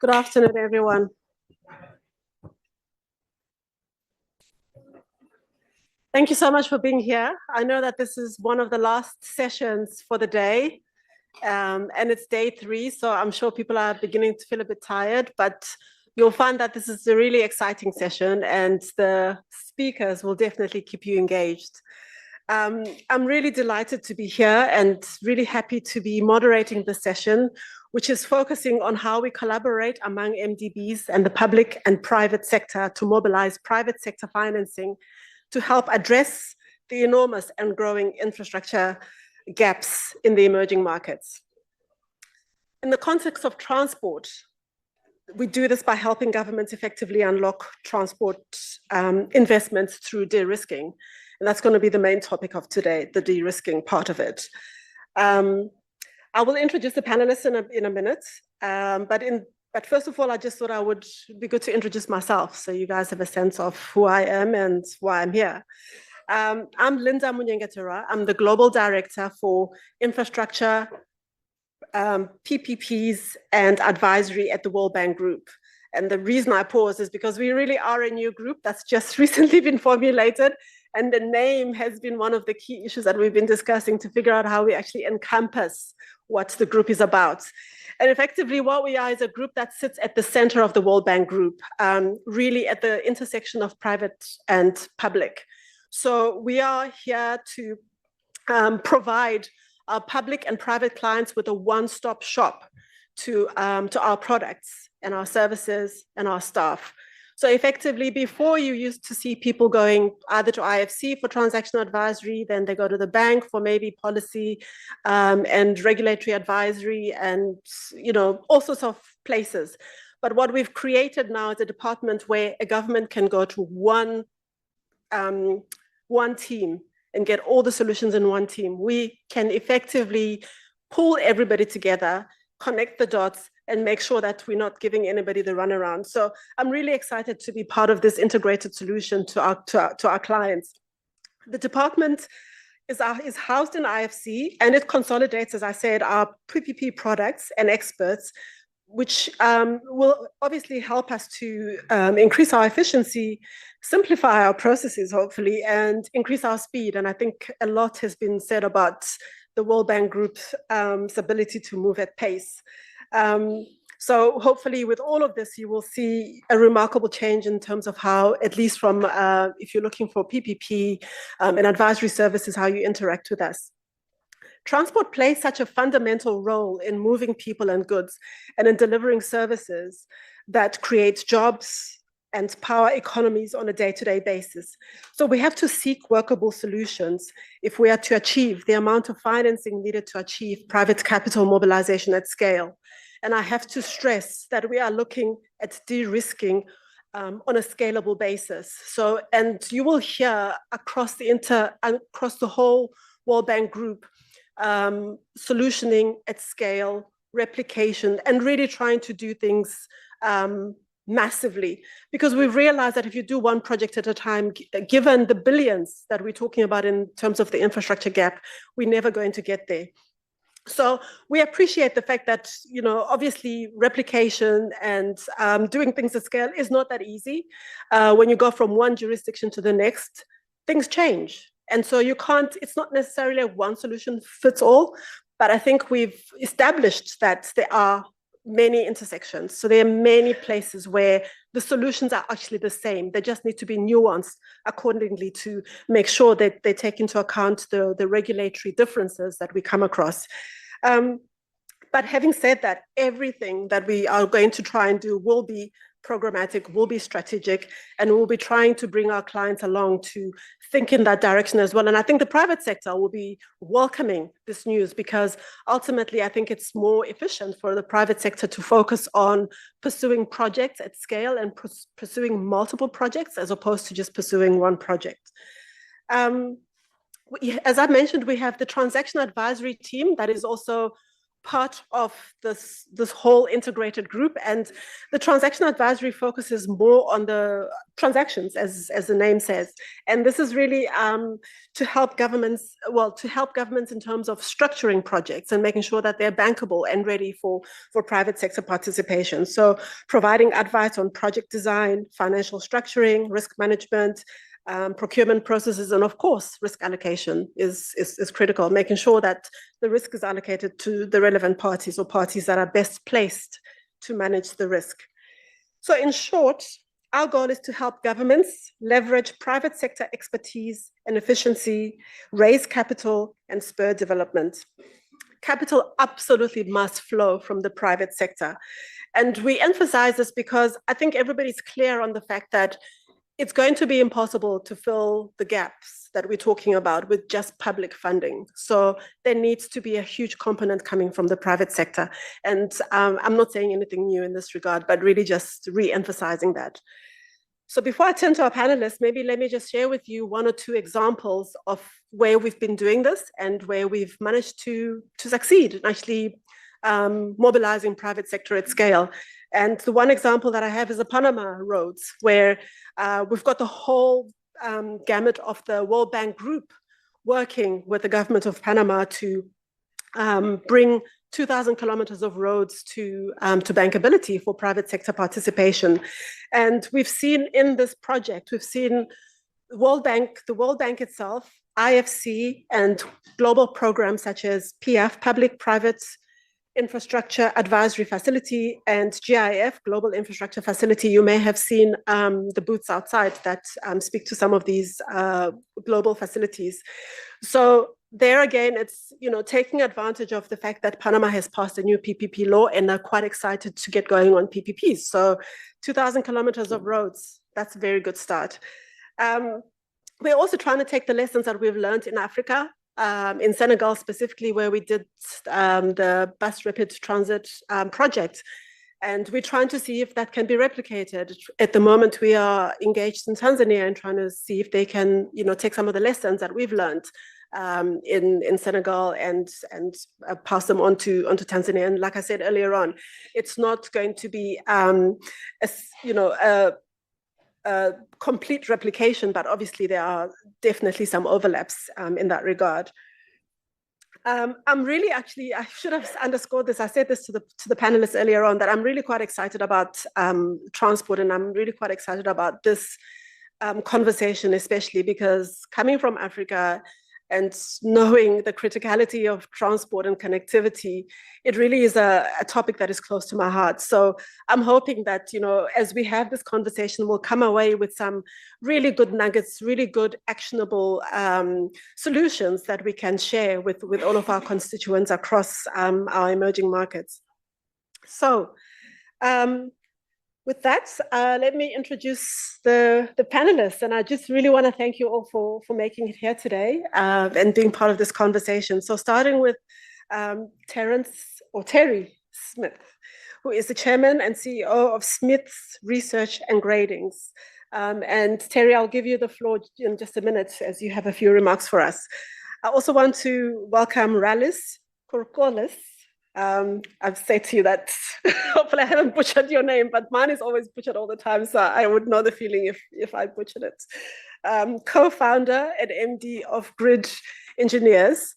Good afternoon, everyone. Thank you so much for being here. I know that this is one of the last sessions for the day, and it's day 3, so I'm sure people are beginning to feel a bit tired, but you'll find that this is a really exciting session, and the speakers will definitely keep you engaged. I'm really delighted to be here and really happy to be moderating the session, which is focusing on how we collaborate among MDBs and the public and private sector to mobilize private sector financing to help address the enormous and growing infrastructure gaps in the emerging markets. In the context of transport, we do this by helping governments effectively unlock transport investments through de-risking. And that's going to be the main topic of today, the de-risking part of it. I will introduce the panelists in a minute, but first of all, I just thought I would be good to introduce myself so you guys have a sense of who I am and why I'm here. I'm Linda Munyengetera. I'm the Global Director for Infrastructure, PPPs, and Advisory at the World Bank Group. And the reason I pause is because we really are a new group that's just recently been formulated. And the name has been one of the key issues that we've been discussing to figure out how we actually encompass what the group is about. And effectively, what we are is a group that sits at the center of the World Bank Group, really at the intersection of private and public. So we are here to provide our public and private clients with a one-stop shop to our products and our services and our staff. So effectively, before you used to see people going either to IFC for transactional advisory, then they go to the bank for maybe policy and regulatory advisory and, all sorts of places. But what we've created now is a department where a government can go to one team and get all the solutions in one team. We can effectively pull everybody together, connect the dots, and make sure that we're not giving anybody the runaround. So I'm really excited to be part of this integrated solution to our clients. The department is housed in IFC, and it consolidates, as I said, our PPP products and experts, which will obviously help us to increase our efficiency, simplify our processes, hopefully, and increase our speed. And I think a lot has been said about the World Bank Group's ability to move at pace. So hopefully with all of this, you will see a remarkable change in terms of how, at least from if you're looking for PPP and advisory services, how you interact with us. Transport plays such a fundamental role in moving people and goods and in delivering services that create jobs and power economies on a day-to-day basis. So we have to seek workable solutions if we are to achieve the amount of financing needed to achieve private capital mobilization at scale. And I have to stress that we are looking at de-risking on a scalable basis. So, and you will hear across the whole World Bank Group, solutioning at scale, replication, and really trying to do things massively, because we've realized that if you do one project at a time, given the billions that we're talking about in terms of the infrastructure gap, we're never going to get there. So we appreciate the fact that, obviously replication and doing things at scale is not that easy. When you go from one jurisdiction to the next, things change. And so it's not necessarily a one solution fits all, but I think we've established that there are many intersections. So there are many places where the solutions are actually the same. They just need to be nuanced accordingly to make sure that they take into account the regulatory differences that we come across. But having said that, everything that we are going to try and do will be programmatic, will be strategic, and we'll be trying to bring our clients along to think in that direction as well. And I think the private sector will be welcoming this news, because ultimately I think it's more efficient for the private sector to focus on pursuing projects at scale and pursuing multiple projects as opposed to just pursuing one project. As I mentioned, we have the transaction advisory team that is also part of this whole integrated group, and the transaction advisory focuses more on the transactions, as the name says, and this is really to help governments in terms of structuring projects and making sure that they're bankable and ready for private sector participation. So providing advice on project design, financial structuring, risk management, procurement processes, and of course, risk allocation is critical, making sure that the risk is allocated to the relevant parties or parties that are best placed to manage the risk. So in short, our goal is to help governments leverage private sector expertise and efficiency, raise capital, and spur development. Capital absolutely must flow from the private sector. And we emphasize this because I think everybody's clear on the fact that it's going to be impossible to fill the gaps that we're talking about with just public funding. So there needs to be a huge component coming from the private sector. And I'm not saying anything new in this regard, but really just re-emphasizing that. So before I turn to our panelists, maybe let me just share with you one or two examples of where we've been doing this and where we've managed to succeed in actually mobilizing private sector at scale. And the one example that I have is the Panama roads, where we've got the whole gamut of the World Bank Group working with the government of Panama to bring 2,000 kilometers of roads to bankability for private sector participation. And we've seen in this project, we've seen the World Bank itself, IFC, and global programs such as PF, Public-Private Infrastructure Advisory Facility, and GIF, Global Infrastructure Facility. You may have seen the booths outside that speak to some of these global facilities. So there again, it's taking advantage of the fact that Panama has passed a new PPP law and are quite excited to get going on PPPs. So 2,000 kilometers of roads, that's a very good start. We're also trying to take the lessons that we've learned in Africa, in Senegal specifically, where we did the bus rapid transit project. And we're trying to see if that can be replicated. At the moment, we are engaged in Tanzania and trying to see if they can, take some of the lessons that we've learned in Senegal and pass them on to Tanzania. And like I said earlier on, it's not going to be a complete replication, but obviously there are definitely some overlaps in that regard. I'm really I should have underscored this. I said this to the panelists earlier on, that I'm really quite excited about transport, and I'm really quite excited about this conversation, especially because coming from Africa and knowing the criticality of transport and connectivity, it really is a topic that is close to my heart. So I'm hoping that, as we have this conversation, we'll come away with some really good nuggets, really good actionable solutions that we can share with all of our constituents across our emerging markets. So with that, let me introduce the panelists. And I just really want to thank you all for making it here today and being part of this conversation. So starting with Terry Smith, who is the chairman and CEO of Smith's Research and Gradings. And Terry, I'll give you the floor in just a minute as you have a few remarks for us. I also want to welcome Ralis Kourkoulis. I've said to you that hopefully I haven't butchered your name, but mine is always butchered all the time, so I would know the feeling if I butchered it. Co-founder and MD of Grid Engineers.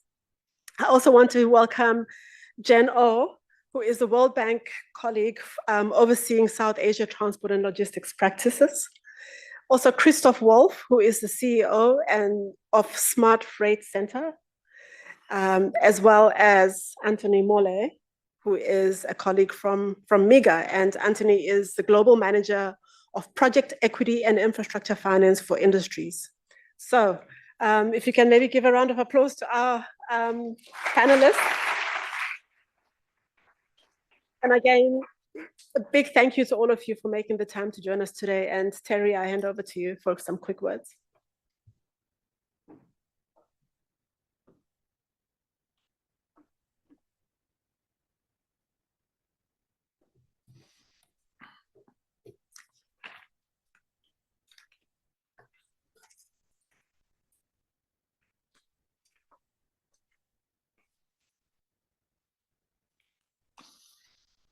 I also want to welcome Jen Oh, who is the World Bank colleague overseeing South Asia transport and logistics practices. Also Christoph Wolf, who is the CEO of Smart Freight Center, as well as Anthony Mole, who is a colleague from MIGA. And Anthony is the Global Manager of Project Equity and Infrastructure Finance for Industries. So if you can maybe give a round of applause to our panelists. And again, a big thank you to all of you for making the time to join us today. And Terry, I hand over to you for some quick words.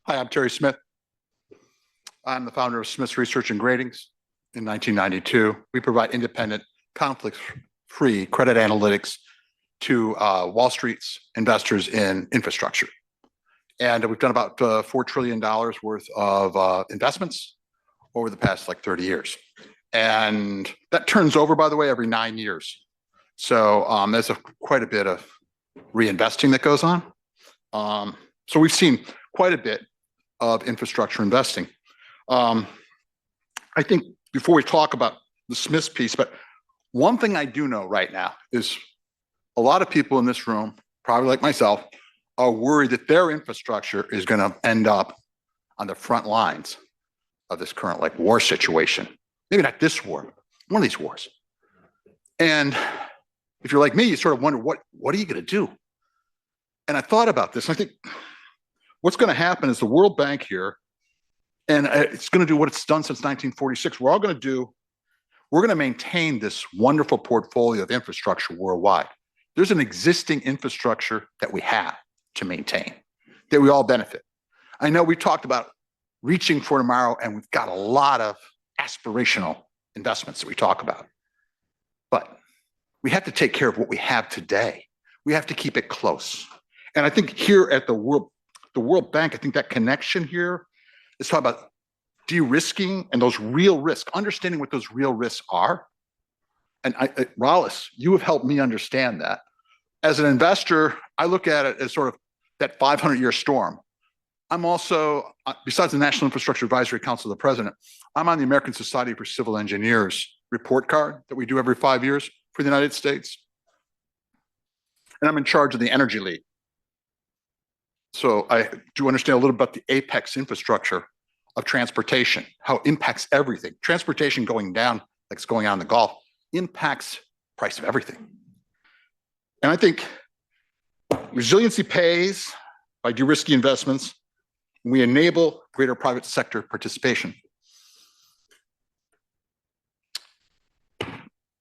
Hi, I'm Terry Smith. I'm the founder of Smith's Research and Gradings. In 1992, we provide independent, conflict-free credit analytics to Wall Street's investors in infrastructure. And we've done about $4 trillion worth of investments over the past 30 years. And that turns over, by the way, every 9 years. So there's quite a bit of reinvesting that goes on. So we've seen quite a bit of infrastructure investing. I think before we talk about the Smiths piece, but one thing I do know right now is a lot of people in this room, probably like myself, are worried that their infrastructure is going to end up on the front lines of this current war situation. Maybe not this war, one of these wars. And if you're like me, you sort of wonder, what are you going to do? And I thought about this, and I think what's going to happen is the World Bank here, and it's going to do what it's done since 1946. We're going to maintain this wonderful portfolio of infrastructure worldwide. There's an existing infrastructure that we have to maintain, that we all benefit. I know we talked about reaching for tomorrow, and we've got a lot of aspirational investments that we talk about. But we have to take care of what we have today. We have to keep it close. And I think here at the World Bank, I think that connection here is talking about de-risking and those real risks, understanding what those real risks are. And Rollis, you have helped me understand that. As an investor, I look at it as sort of that 500-year storm. I'm also, besides the National Infrastructure Advisory Council of the President, I'm on the American Society for Civil Engineers report card that we do every 5 years for the United States. And I'm in charge of the Energy League. So I do understand a little about the apex infrastructure of transportation, how it impacts everything. Transportation going down, like it's going on in the Gulf, impacts price of everything. And I think resiliency pays by de-risking investments, and we enable greater private sector participation.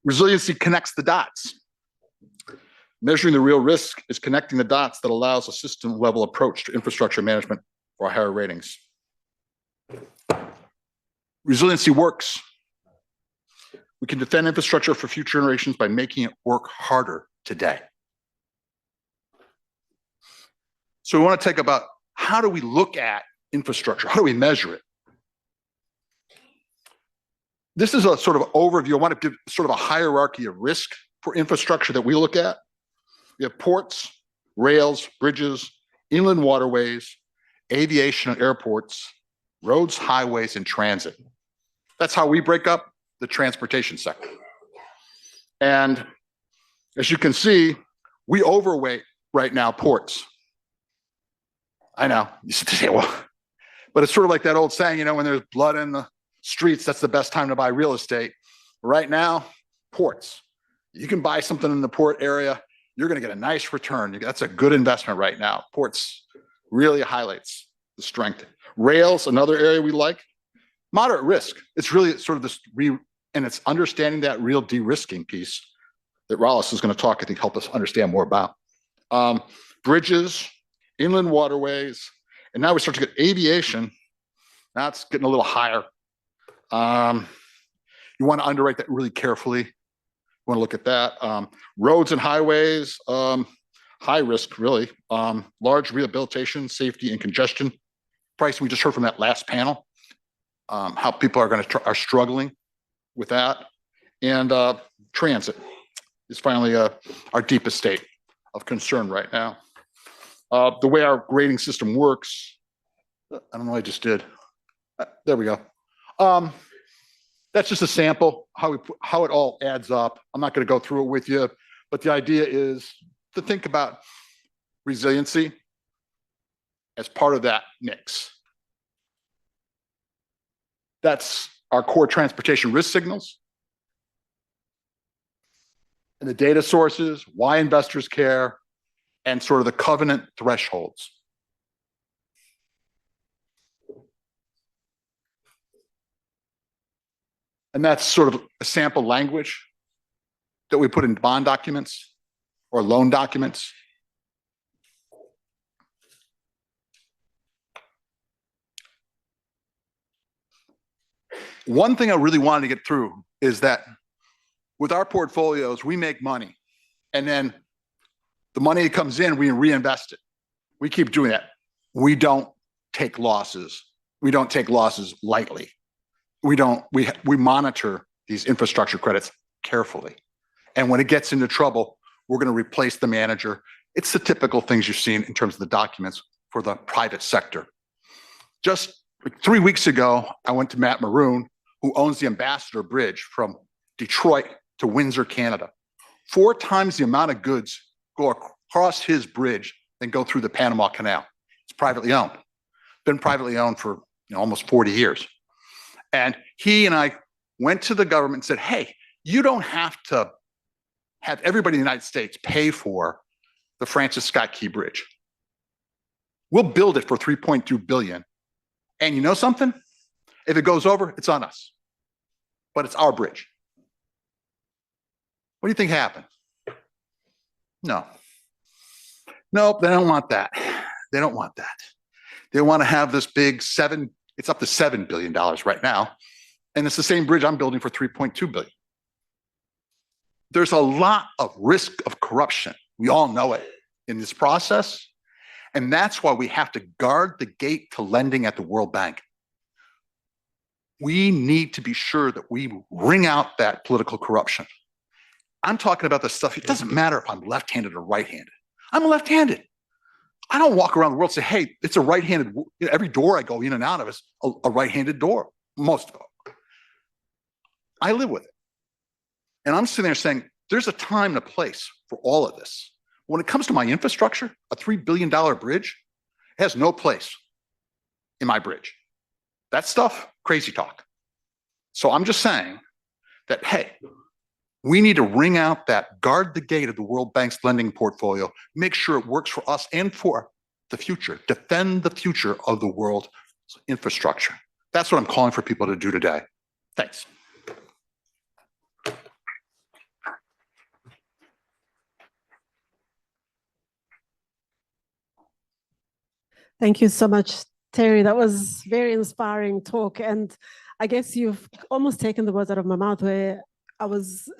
Resiliency connects the dots. Measuring the real risk is connecting the dots that allows a system-level approach to infrastructure management for higher ratings. Resiliency works. We can defend infrastructure for future generations by making it work harder today. So we want to take about how do we look at infrastructure? How do we measure it? This is a sort of overview. I want to give sort of a hierarchy of risk for infrastructure that we look at. We have ports, rails, bridges, inland waterways, aviation and airports, roads, highways, and transit. That's how we break up the transportation sector. And as you can see, we overweight right now ports. I know, you say, well, but it's sort of like that old saying, when there's blood in the streets, that's the best time to buy real estate. Right now, ports. You can buy something in the port area, you're going to get a nice return. That's a good investment right now. Ports really highlights the strength. Rails, another area we like. Moderate risk. It's really sort of this, and it's understanding that real de-risking piece that Rollis is going to talk, I think, help us understand more about. Bridges, inland waterways, and now we start to get aviation. Now it's getting a little higher. You want to underwrite that really carefully. You want to look at that. Roads and highways, high risk, really. Large rehabilitation, safety, and congestion. Pricing, we just heard from that last panel, how people are struggling with that. And transit is finally our deepest state of concern right now. The way our grading system works, I don't know what I just did. There we go. That's just a sample, how it all adds up. I'm not going to go through it with you, but the idea is to think about resiliency as part of that mix. That's our core transportation risk signals and the data sources, why investors care, and sort of the covenant thresholds. And that's sort of a sample language that we put in bond documents or loan documents. One thing I really wanted to get through is that with our portfolios, we make money, and then the money that comes in, we reinvest it. We keep doing that. We don't take losses. We don't take losses lightly. We monitor these infrastructure credits carefully. And when it gets into trouble, we're going to replace the manager. It's the typical things you've seen in terms of the documents for the private sector. Just 3 weeks ago, I went to Matt Maroon, who owns the Ambassador Bridge from Detroit to Windsor, Canada. 4 times the amount of goods go across his bridge than go through the Panama Canal. It's privately owned. Been privately owned for almost 40 years. And he and I went to the government and said, hey, you don't have to have everybody in the United States pay for the Francis Scott Key Bridge. We'll build it for $3.2 billion. And you know something? If it goes over, it's on us. But it's our bridge. What do you think happened? No. Nope, they don't want that. They don't want that. They want to have this big it's up to $7 billion right now. And it's the same bridge I'm building for $3.2 billion. There's a lot of risk of corruption. We all know it in this process. And that's why we have to guard the gate to lending at the World Bank. We need to be sure that we wring out that political corruption. I'm talking about the stuff, it doesn't matter if I'm left-handed or right-handed. I'm left-handed. I don't walk around the world and say, hey, it's a right-handed, every door I go in and out of is a right-handed door, most of them. I live with it. And I'm sitting there saying, there's a time and a place for all of this. When it comes to my infrastructure, a $3 billion bridge has no place in my bridge. That stuff, crazy talk. So I'm just saying that, hey, we need to wring out that, guard the gate of the World Bank's lending portfolio, make sure it works for us and for the future, defend the future of the world's infrastructure. That's what I'm calling for people to do today. Thanks. Thank you so much, Terry. That was very inspiring talk. And I guess you've almost taken the words out of my mouth, where I was,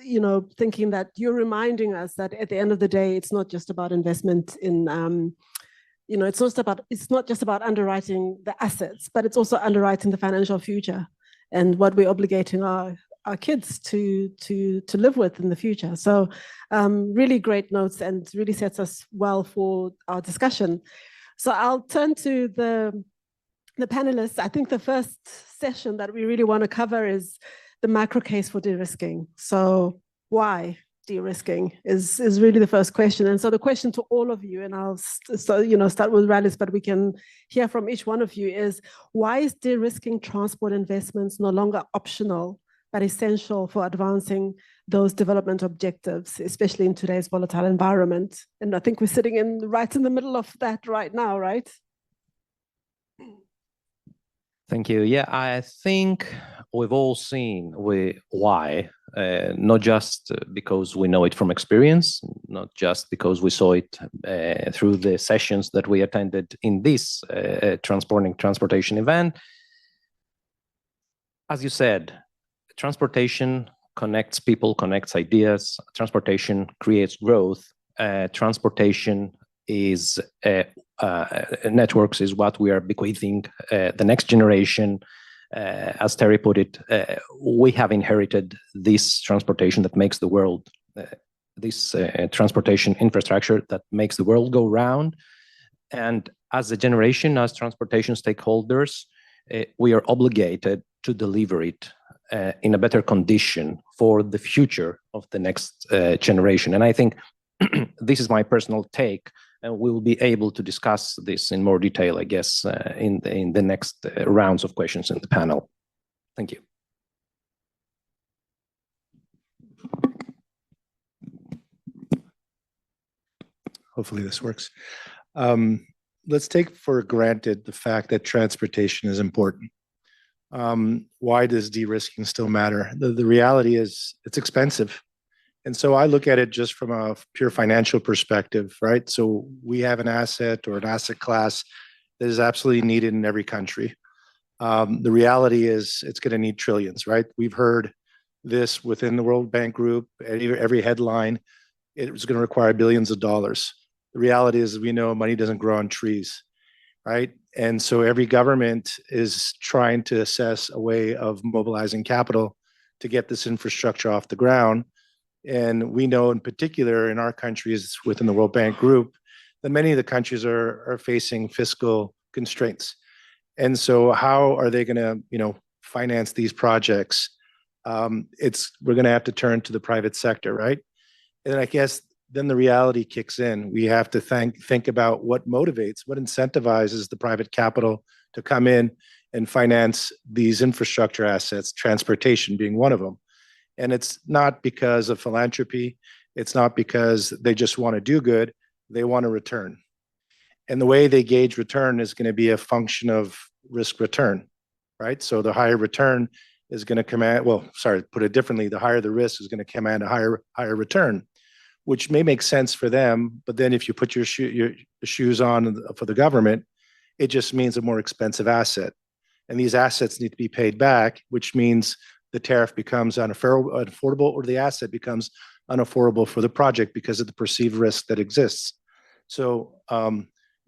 thinking that you're reminding us that at the end of the day, it's not just about investment in, it's not just about underwriting the assets, but it's also underwriting the financial future and what we're obligating our kids to live with in the future. So really great notes, and really sets us well for our discussion. So I'll turn to the panelists. I think the first session that we really want to cover is the macro case for de-risking. So why de-risking is really the first question. And so the question to all of you, and I'll start with Rallis, but we can hear from each one of you, is why is de-risking transport investments no longer optional, but essential for advancing those development objectives, especially in today's volatile environment? And I think we're sitting right in the middle of that right now, right? Thank you. Yeah, I think we've all seen why, not just because we know it from experience, not just because we saw it through the sessions that we attended in this transportation event. As you said, transportation connects people, connects ideas. Transportation creates growth. Transportation is networks is what we are bequeathing the next generation. As Terry put it, we have inherited this transportation that makes the world, this transportation infrastructure that makes the world go round. And as a generation, as transportation stakeholders, we are obligated to deliver it in a better condition for the future of the next generation. And I think this is my personal take, and we will be able to discuss this in more detail, I guess, in the next rounds of questions in the panel. Thank you. Hopefully this works. Let's take for granted the fact that transportation is important. Why does de-risking still matter? The reality is it's expensive. And so I look at it just from a pure financial perspective, right? So we have an asset or an asset class that is absolutely needed in every country. The reality is it's going to need trillions, right? We've heard this within the World Bank Group, every headline, it's going to require billions of dollars. The reality is, we know money doesn't grow on trees, right? And so every government is trying to assess a way of mobilizing capital to get this infrastructure off the ground. And we know in particular in our countries within the World Bank Group that many of the countries are facing fiscal constraints. And so how are they going to, finance these projects? We're going to have to turn to the private sector, right? And I guess then the reality kicks in. We have to think about what motivates, what incentivizes the private capital to come in and finance these infrastructure assets, transportation being one of them. And it's not because of philanthropy. It's not because they just want to do good. They want a return. And the way they gauge return is going to be a function of risk return, right? So the higher return is going to command, put it differently, the higher the risk is going to command a higher return, which may make sense for them. But then if you put your shoes on for the government, it just means a more expensive asset. And these assets need to be paid back, which means the tariff becomes unaffordable, or the asset becomes unaffordable for the project because of the perceived risk that exists. So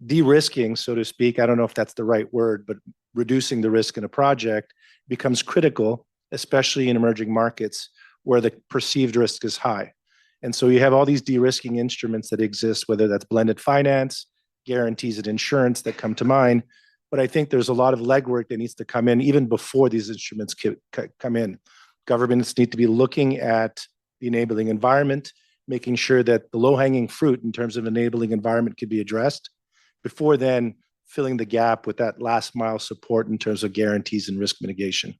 de-risking, so to speak, I don't know if that's the right word, but reducing the risk in a project becomes critical, especially in emerging markets where the perceived risk is high. And so you have all these de-risking instruments that exist, whether that's blended finance, guarantees and insurance that come to mind. But I think there's a lot of legwork that needs to come in even before these instruments come in. Governments need to be looking at the enabling environment, making sure that the low-hanging fruit in terms of enabling environment can be addressed before then filling the gap with that last mile support in terms of guarantees and risk mitigation.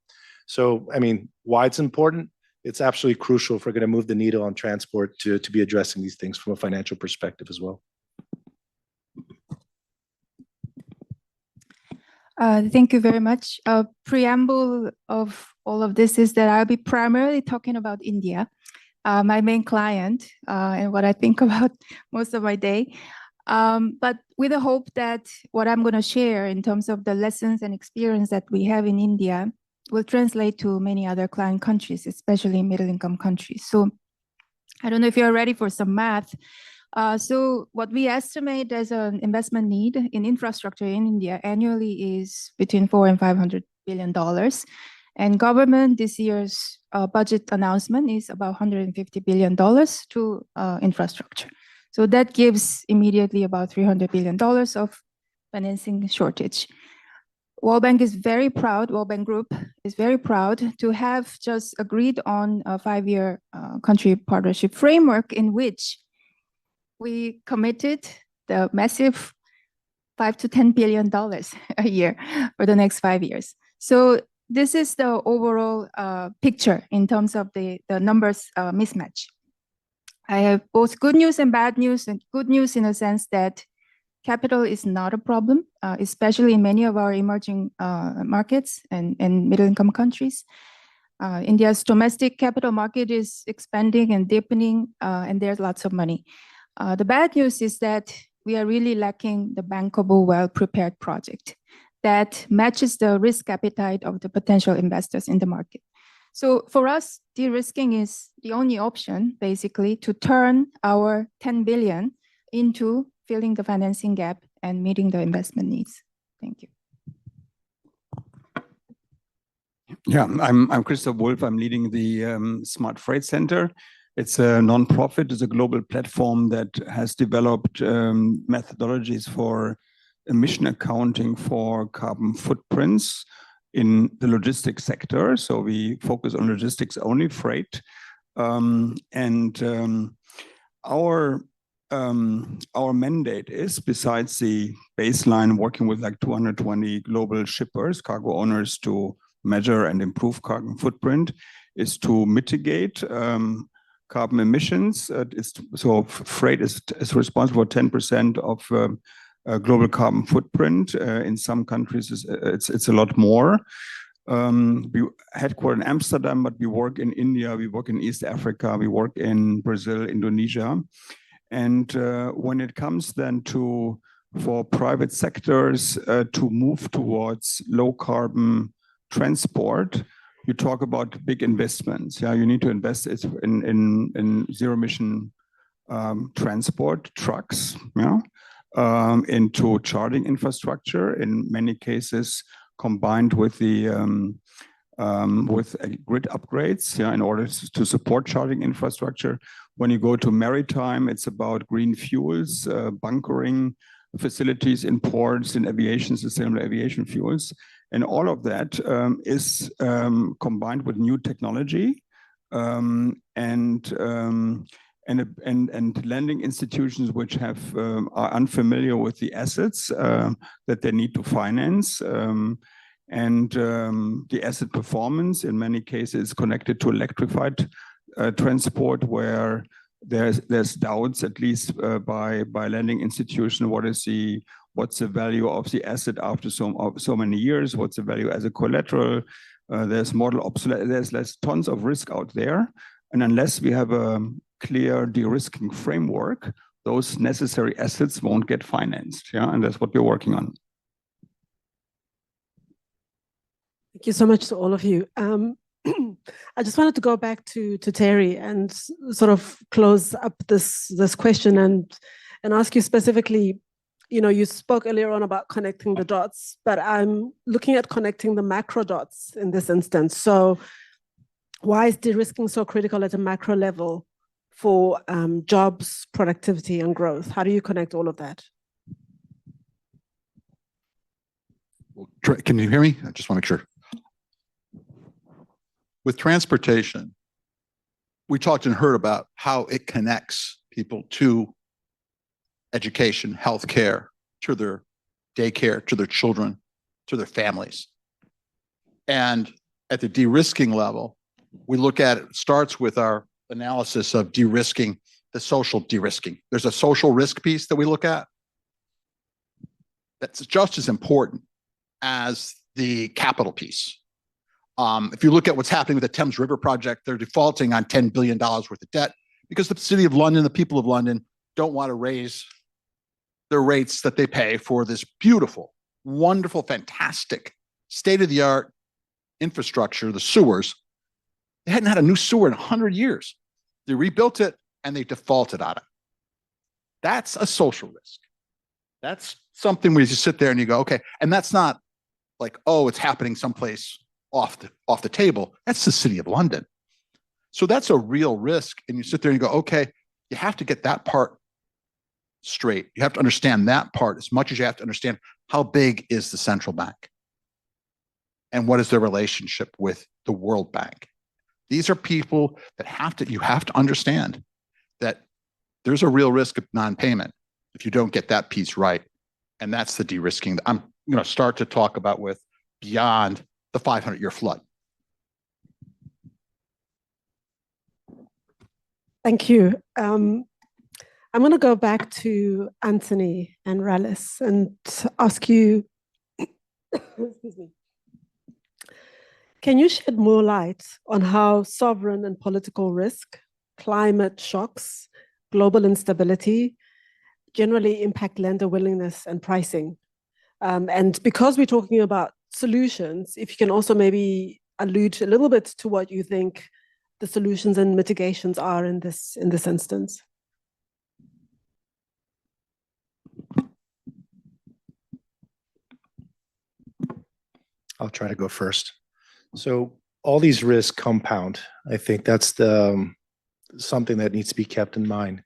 So, I mean, why it's important? It's absolutely crucial if we're going to move the needle on transport to be addressing these things from a financial perspective as well. Thank you very much. Preamble of all of this is that I'll be primarily talking about India, my main client, and what I think about most of my day. But with the hope that what I'm going to share in terms of the lessons and experience that we have in India will translate to many other client countries, especially middle-income countries. So I don't know if you're ready for some math. So what we estimate as an investment need in infrastructure in India annually is between $400 and $500 billion. And government this year's budget announcement is about $150 billion to infrastructure. So that gives immediately about $300 billion of financing shortage. World Bank Group is very proud to have just agreed on a 5-year country partnership framework in which we committed the massive $5 to $10 billion a year for the next 5 years. So this is the overall picture in terms of the numbers mismatch. I have both good news and bad news, and good news in the sense that capital is not a problem, especially in many of our emerging markets and middle-income countries. India's domestic capital market is expanding and deepening, and there's lots of money. The bad news is that we are really lacking the bankable, well-prepared project that matches the risk appetite of the potential investors in the market. So for us, de-risking is the only option, basically, to turn our 10 billion into filling the financing gap and meeting the investment needs. Thank you. Yeah, I'm Christoph Wolf. I'm leading the Smart Freight Center. It's a non-profit. It's a global platform that has developed methodologies for emission accounting for carbon footprints in the logistics sector. So we focus on logistics only, freight. Our mandate is, besides the baseline working with like 220 global shippers, cargo owners, to measure and improve carbon footprint, is to mitigate carbon emissions. So freight is responsible for 10% of global carbon footprint. In some countries, it's a lot more. We headquartered in Amsterdam, but we work in India, we work in East Africa, we work in Brazil, Indonesia. And when it comes then to for private sectors to move towards low carbon transport, you talk about big investments. Yeah, you need to invest in zero emission transport trucks, yeah, into charging infrastructure. In many cases, combined with the grid upgrades, yeah, in order to support charging infrastructure. When you go to maritime, it's about green fuels, bunkering facilities in ports, in aviation, sustainable aviation fuels. And all of that is combined with new technology and lending institutions which are unfamiliar with the assets that they need to finance. The asset performance in many cases is connected to electrified transport, where there's doubts, at least by lending institution, what's the value of the asset after so many years? What's the value as a collateral? There's model obsolescence. There's tons of risk out there, and unless we have a clear de-risking framework, those necessary assets won't get financed. Yeah, and that's what we're working on. Thank you so much to all of you. I just wanted to go back to Terry and sort of close up this question and ask you specifically, you spoke earlier on about connecting the dots, but I'm looking at connecting the macro dots in this instance. So why is de-risking so critical at a macro level for jobs, productivity, and growth? How do you connect all of that? Can you hear me? I just want to make sure. With transportation, we talked and heard about how it connects people to education, healthcare, to their daycare, to their children, to their families. And at the de-risking level, we look at it starts with our analysis of de-risking, the social de-risking. There's a social risk piece that we look at that's just as important as the capital piece. If you look at what's happening with the Thames River project, they're defaulting on $10 billion worth of debt because the city of London, the people of London, don't want to raise the rates that they pay for this beautiful, wonderful, fantastic, state-of-the-art infrastructure, the sewers. They hadn't had a new sewer in 100 years. They rebuilt it and they defaulted on it. That's a social risk. That's something where you just sit there and you go, okay, and that's not like, oh, it's happening someplace off the table. That's the city of London. So that's a real risk. And you sit there and you go, okay, you have to get that part straight. You have to understand that part as much as you have to understand how big is the central bank and what is their relationship with the World Bank. These are people that you have to understand that there's a real risk of non-payment if you don't get that piece right. And that's the de-risking that I'm going to start to talk about with beyond the 500-year flood. Thank you. I'm going to go back to Anthony and Rallis and ask you, excuse me, can you shed more light on how sovereign and political risk, climate shocks, global instability generally impact lender willingness and pricing? And because we're talking about solutions, if you can also maybe allude a little bit to what you think the solutions and mitigations are in this instance. I'll try to go first. So all these risks compound. I think that's something that needs to be kept in mind.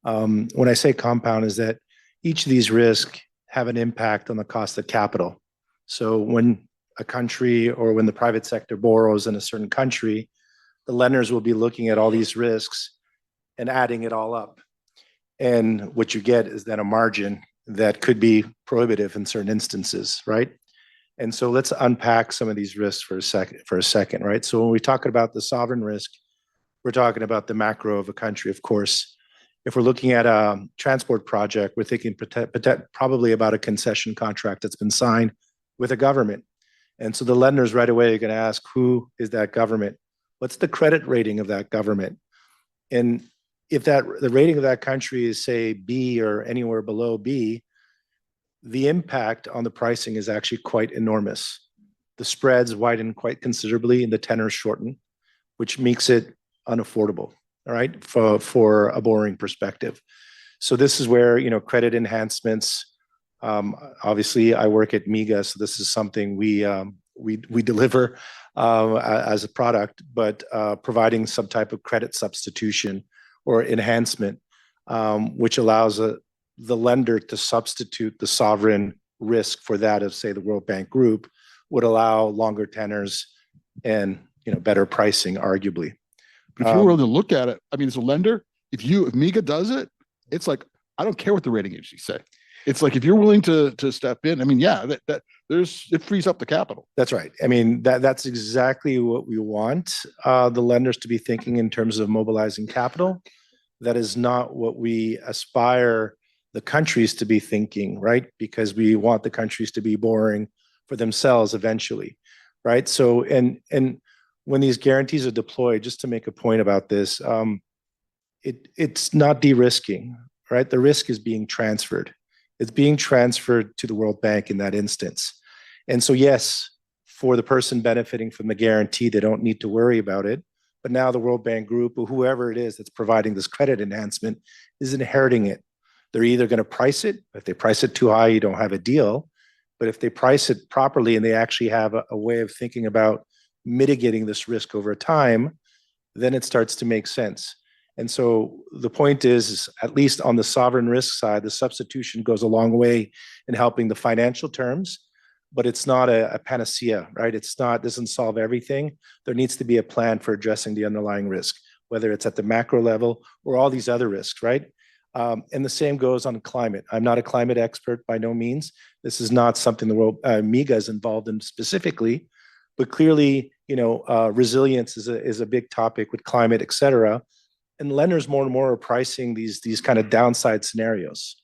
When I say compound, is that each of these risks have an impact on the cost of capital. So when a country or when the private sector borrows in a certain country, the lenders will be looking at all these risks and adding it all up. And what you get is then a margin that could be prohibitive in certain instances, right? And so let's unpack some of these risks for a second, right? So when we talk about the sovereign risk, we're talking about the macro of a country, of course. If we're looking at a transport project, we're thinking probably about a concession contract that's been signed with a government. And so the lenders right away are going to ask, who is that government? What's the credit rating of that government? And if the rating of that country is, say, B or anywhere below B, the impact on the pricing is actually quite enormous. The spreads widen quite considerably and the tenors shorten, which makes it unaffordable, all right, for a borrowing perspective. So this is where, credit enhancements, obviously I work at MIGA, so this is something we deliver as a product, but providing some type of credit substitution or enhancement, which allows the lender to substitute the sovereign risk for that of, say, the World Bank Group, would allow longer tenors and better pricing, arguably. But if you were to look at it, I mean, as a lender, if MIGA does it, it's like, I don't care what the rating agencies say. It's like, if you're willing to step in, I mean, yeah, it frees up the capital. That's right. I mean, that's exactly what we want the lenders to be thinking in terms of mobilizing capital. That is not what we aspire the countries to be thinking, right? Because we want the countries to be borrowing for themselves eventually, right? So, and when these guarantees are deployed, just to make a point about this, it's not de-risking, right? The risk is being transferred. It's being transferred to the World Bank in that instance. And so, yes, for the person benefiting from the guarantee, they don't need to worry about it. But now the World Bank Group, or whoever it is that's providing this credit enhancement, is inheriting it. They're either going to price it. If they price it too high, you don't have a deal. But if they price it properly and they actually have a way of thinking about mitigating this risk over time, then it starts to make sense. And so the point is, at least on the sovereign risk side, the substitution goes a long way in helping the financial terms, but it's not a panacea, right? Doesn't solve everything. There needs to be a plan for addressing the underlying risk, whether it's at the macro level or all these other risks, right? And the same goes on climate. I'm not a climate expert by no means. This is not something the world MIGA is involved in specifically, but clearly, resilience is a big topic with climate, et cetera. And lenders more and more are pricing these kind of downside scenarios.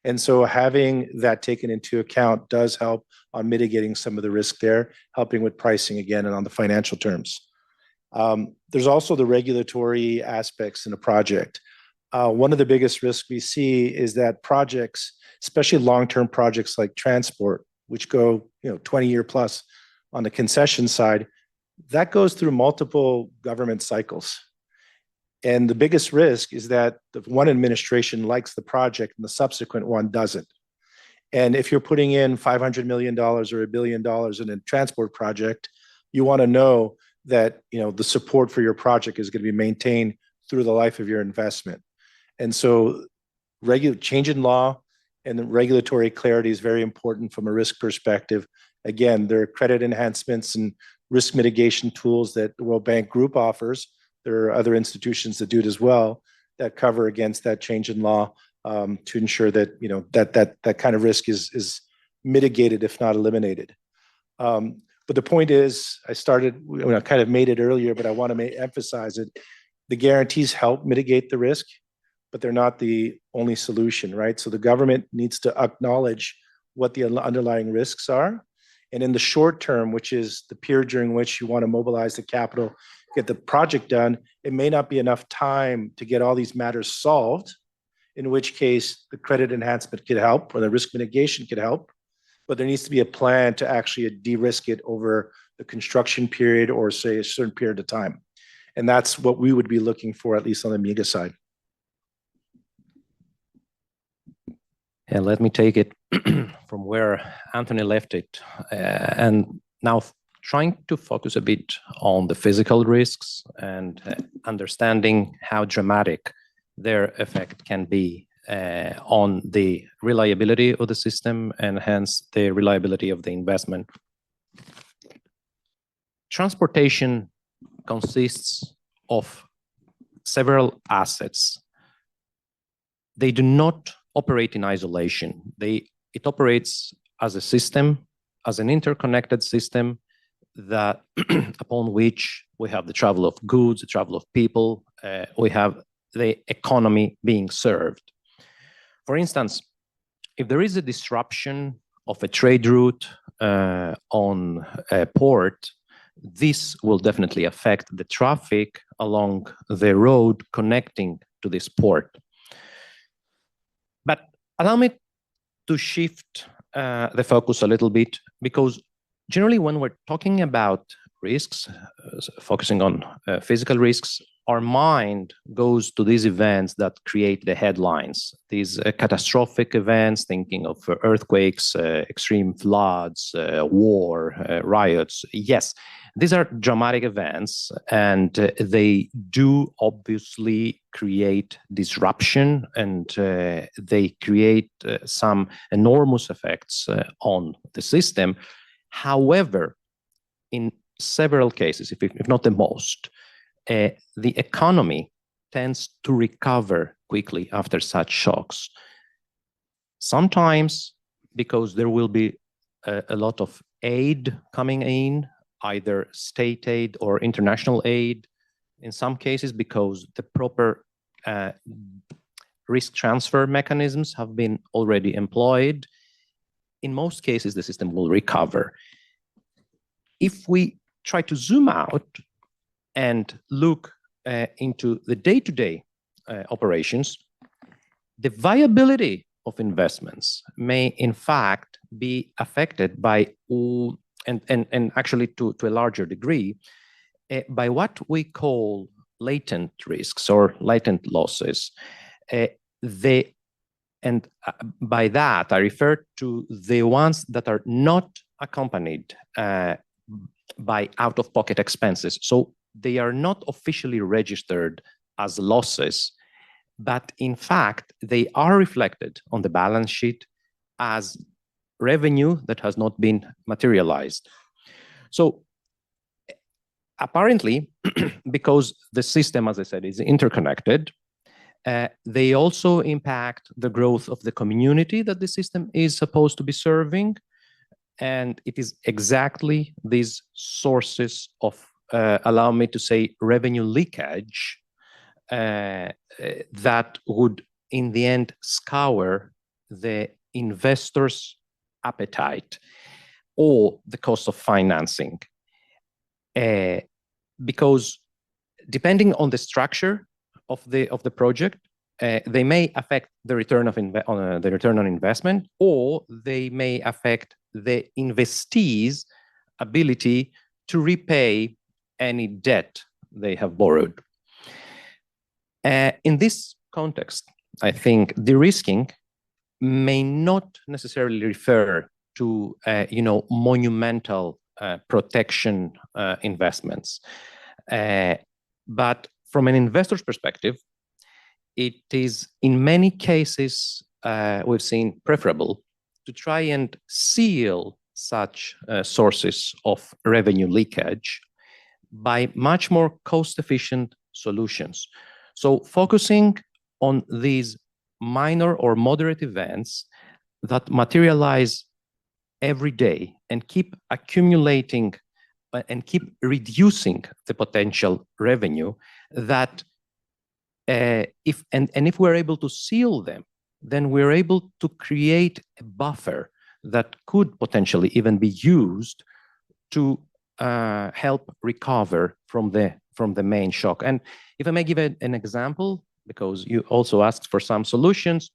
And so having that taken into account does help on mitigating some of the risk there, helping with pricing again and on the financial terms. There's also the regulatory aspects in a project. One of the biggest risks we see is that projects, especially long-term projects like transport, which go 20-year plus on the concession side, that goes through multiple government cycles. And the biggest risk is that the one administration likes the project and the subsequent one doesn't. And if you're putting in $500 million or $1 billion in a transport project, you want to know that the support for your project is going to be maintained through the life of your investment. And so change in law and the regulatory clarity is very important from a risk perspective. Again, there are credit enhancements and risk mitigation tools that the World Bank Group offers. There are other institutions that do it as well that cover against that change in law to ensure that that kind of risk is mitigated, if not eliminated. But the point is, I kind of made it earlier, but I want to emphasize it. The guarantees help mitigate the risk, but they're not the only solution, right? So the government needs to acknowledge what the underlying risks are. And in the short term, which is the period during which you want to mobilize the capital, get the project done, it may not be enough time to get all these matters solved, in which case the credit enhancement could help or the risk mitigation could help. But there needs to be a plan to actually de-risk it over the construction period or, say, a certain period of time. And that's what we would be looking for, at least on the MIGA side. And let me take it from where Anthony left it. And now trying to focus a bit on the physical risks and understanding how dramatic their effect can be on the reliability of the system and hence the reliability of the investment. Transportation consists of several assets. They do not operate in isolation. It operates as a system, as an interconnected system that upon which we have the travel of goods, the travel of people, we have the economy being served. For instance, if there is a disruption of a trade route on a port, this will definitely affect the traffic along the road connecting to this port. But allow me to shift the focus a little bit, because generally when we're talking about risks, focusing on physical risks, our mind goes to these events that create the headlines, these catastrophic events, thinking of earthquakes, extreme floods, war, riots. Yes, these are dramatic events, and they do obviously create disruption, and they create some enormous effects on the system. However, in several cases, if not the most, the economy tends to recover quickly after such shocks. Sometimes because there will be a lot of aid coming in, either state aid or international aid. In some cases, because the proper risk transfer mechanisms have been already employed. In most cases, the system will recover. If we try to zoom out and look into the day-to-day operations, the viability of investments may in fact be affected by, and actually to a larger degree, by what we call latent risks or latent losses. By that, I refer to the ones that are not accompanied by out-of-pocket expenses. So they are not officially registered as losses, but in fact, they are reflected on the balance sheet as revenue that has not been materialized. So apparently, because the system, as I said, is interconnected, they also impact the growth of the community that the system is supposed to be serving. And it is exactly these sources of, allow me to say, revenue leakage that would, in the end, scour the investor's appetite or the cost of financing. Because depending on the structure of the project, they may affect the return on investment, or they may affect the investee's ability to repay any debt they have borrowed. In this context, I think de-risking may not necessarily refer to monumental protection investments, but from an investor's perspective, it is in many cases we've seen preferable to try and seal such sources of revenue leakage by much more cost-efficient solutions. So focusing on these minor or moderate events that materialize every day and keep accumulating and keep reducing the potential revenue, that if we're able to seal them, then we're able to create a buffer that could potentially even be used to help recover from the main shock. And if I may give an example, because you also asked for some solutions,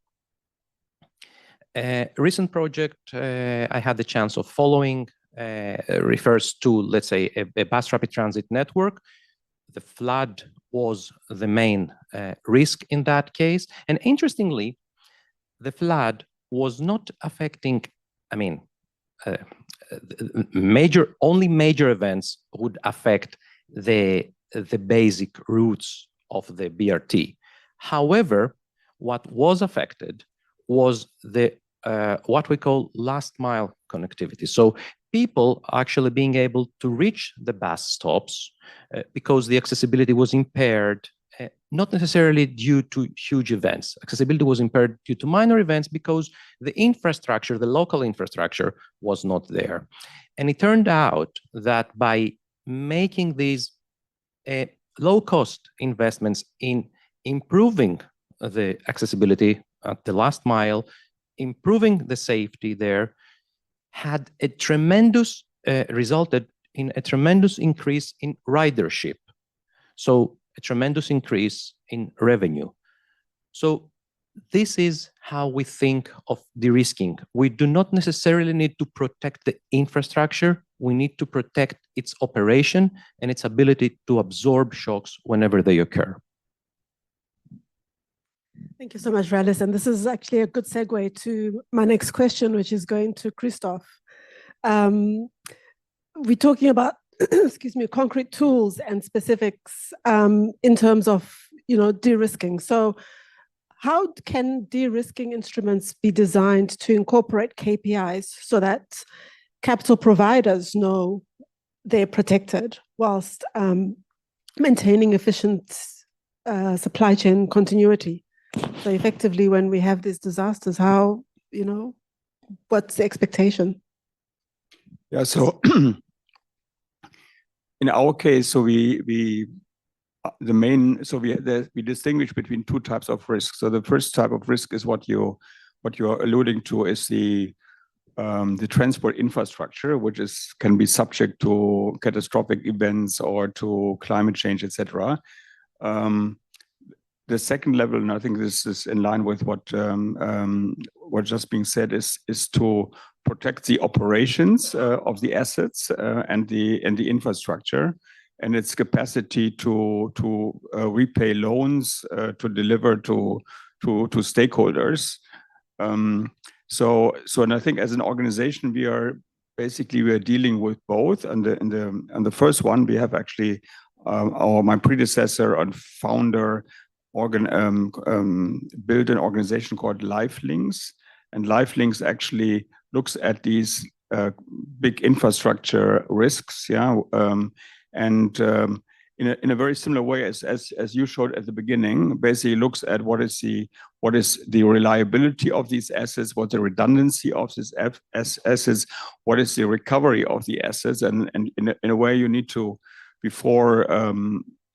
a recent project I had the chance of following refers to, let's say, a bus rapid transit network. The flood was the main risk in that case. And interestingly, the flood was not affecting, only major events would affect the basic routes of the BRT. However, what was affected was the what we call last mile connectivity. So people actually being able to reach the bus stops because the accessibility was impaired, not necessarily due to huge events. Accessibility was impaired due to minor events because the infrastructure, the local infrastructure, was not there. And it turned out that by making these low-cost investments in improving the accessibility at the last mile, improving the safety there, had a tremendous, resulted in a tremendous increase in ridership. So a tremendous increase in revenue. So this is how we think of de-risking. We do not necessarily need to protect the infrastructure. We need to protect its operation and its ability to absorb shocks whenever they occur. Thank you so much, Rallis. And this is actually a good segue to my next question, which is going to Christoph. We're talking about, excuse me, concrete tools and specifics in terms of, de-risking. So how can de-risking instruments be designed to incorporate KPIs so that capital providers know they're protected whilst maintaining efficient supply chain continuity? So effectively, when we have these disasters, how, what's the expectation? Yeah, so in our case, so we distinguish between two types of risk. So the first type of risk is what you're alluding to is the transport infrastructure, which can be subject to catastrophic events or to climate change, etc. The second level, and I think this is in line with what just being said, is to protect the operations of the assets and the infrastructure and its capacity to repay loans, to deliver to stakeholders. And I think as an organization, we are dealing with both. And the first one, we have actually my predecessor and founder built an organization called Lifelinks, and Lifelinks actually looks at these big infrastructure risks, and in a very similar way as you showed at the beginning, basically looks at what is the reliability of these assets, what the redundancy of these assets, what is the recovery of the assets, and in a way you need to before.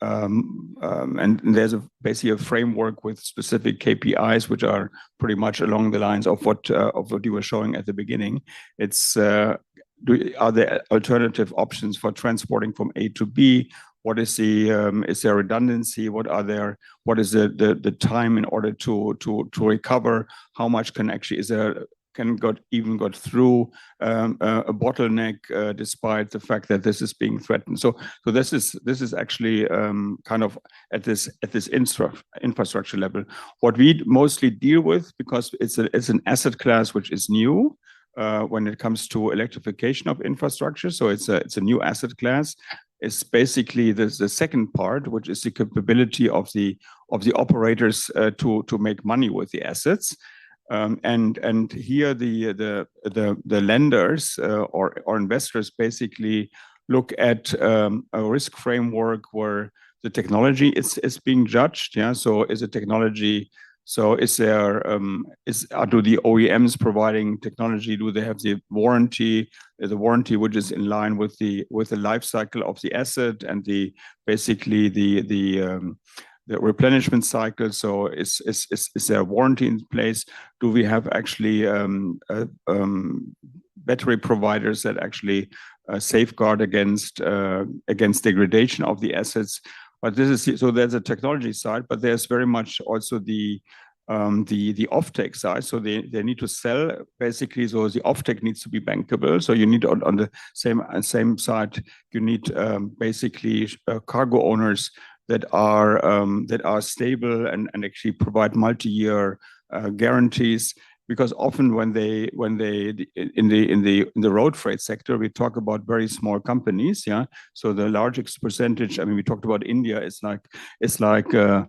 And there's basically a framework with specific KPIs, which are pretty much along the lines of what you were showing at the beginning. It's are there alternative options for transporting from A to B? What is is there redundancy? What is the time in order to recover? How much can actually even got through a bottleneck despite the fact that this is being threatened. So this is actually kind of at this infrastructure level. What we mostly deal with, because it's an asset class which is new when it comes to electrification of infrastructure. So it's a new asset class. It's basically the second part, which is the capability of the operators to make money with the assets. And here the lenders or investors basically look at a risk framework where the technology is being judged. Yeah, so is a technology. So is there do the OEMs providing technology? Do they have the warranty which is in line with the life cycle of the asset and basically the replenishment cycle? So is there a warranty in place? Do we have actually battery providers that actually safeguard against degradation of the assets? But so there's a technology side, but there's very much also the offtake side. So they need to sell basically. So the offtake needs to be bankable. So you need on the same side, you need basically cargo owners that are stable and actually provide multi-year guarantees. Because often when they in the road freight sector, we talk about very small companies, yeah. So the largest percentage, I mean, we talked about India. It's like a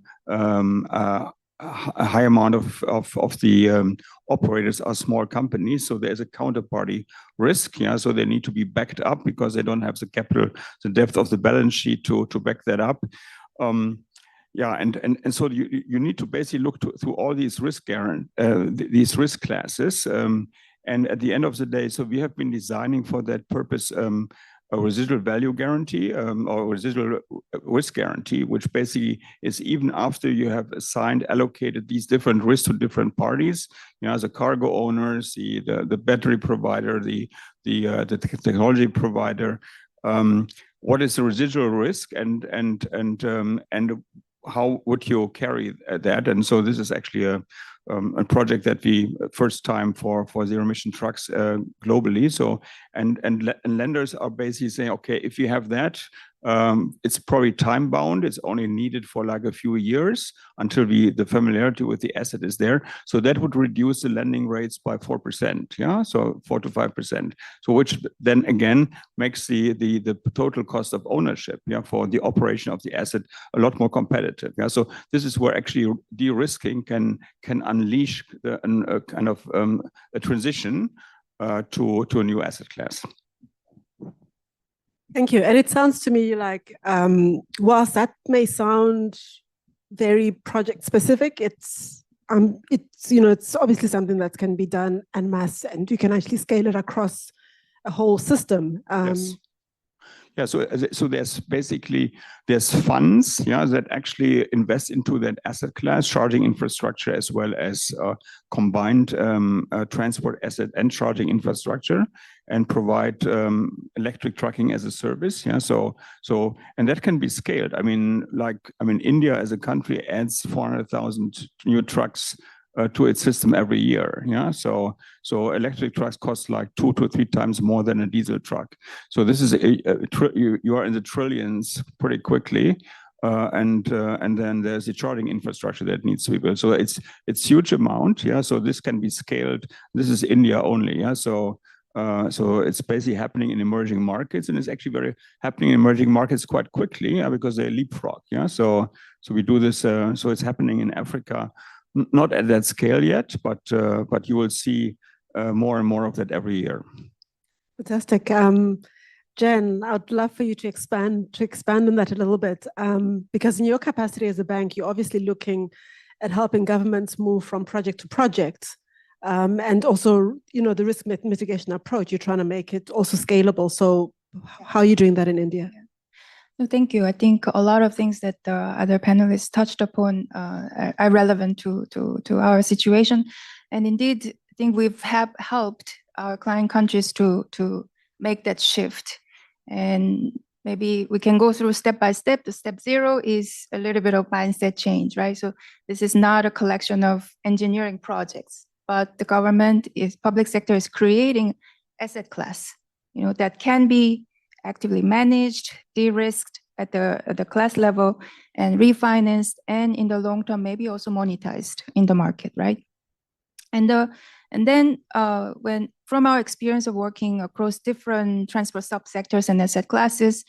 high amount of the operators are small companies. So there's a counterparty risk, yeah. So they need to be backed up because they don't have the capital, the depth of the balance sheet to back that up. Yeah, and so you need to basically look through all these these risk classes, and at the end of the day, so we have been designing for that purpose a residual value guarantee or residual risk guarantee, which basically is even after you have allocated these different risks to different parties, as a cargo owners, the battery provider, the technology provider. What is the residual risk and how would you carry that? And so this is actually a project that we first time for zero emission trucks globally. So and lenders are basically saying, okay, if you have that, it's probably time bound. It's only needed for like a few years until the familiarity with the asset is there. So that would reduce the lending rates by 4%. Yeah, so 4 to 5%. So which then again makes the total cost of ownership, yeah, for the operation of the asset a lot more competitive. Yeah, so this is where actually de-risking can unleash a kind of a transition to a new asset class. Thank you. And it sounds to me like, whilst that may sound very project specific, it's it's obviously something that can be done en masse, and you can actually scale it across a whole system. Yes. Yeah, so there's funds, yeah, that actually invest into that asset class, charging infrastructure, as well as combined transport asset and charging infrastructure, and provide electric trucking as a service. Yeah, so and that can be scaled. I mean, India as a country adds 400,000 new trucks to its system every year. Yeah, so electric trucks cost like 2 to 3 times more than a diesel truck. So this is you are in the trillions pretty quickly, and then there's the charging infrastructure that needs to be built. So it's huge amount. Yeah, so this can be scaled. This is India only. Yeah, so it's basically happening in emerging markets, and it's actually very happening in emerging markets quite quickly, because they leapfrog. Yeah, so we do this. So it's happening in Africa. Not at that scale yet, but you will see more and more of that every year. Fantastic. Jen, I'd love for you to expand on that a little bit, because in your capacity as a bank, you're obviously looking at helping governments move from project to project, and also, the risk mitigation approach. You're trying to make it also scalable. So, how are you doing that in India? No, thank you. I think a lot of things that the other panelists touched upon are relevant to our situation. And indeed, I think we've helped our client countries to make that shift. And maybe we can go through step by step. The step 0 is a little bit of mindset change, right? So this is not a collection of engineering projects, but the public sector is creating asset class, that can be actively managed, de-risked at the class level, and refinanced, and in the long term, maybe also monetized in the market, right? And then when from our experience of working across different transport subsectors and asset classes,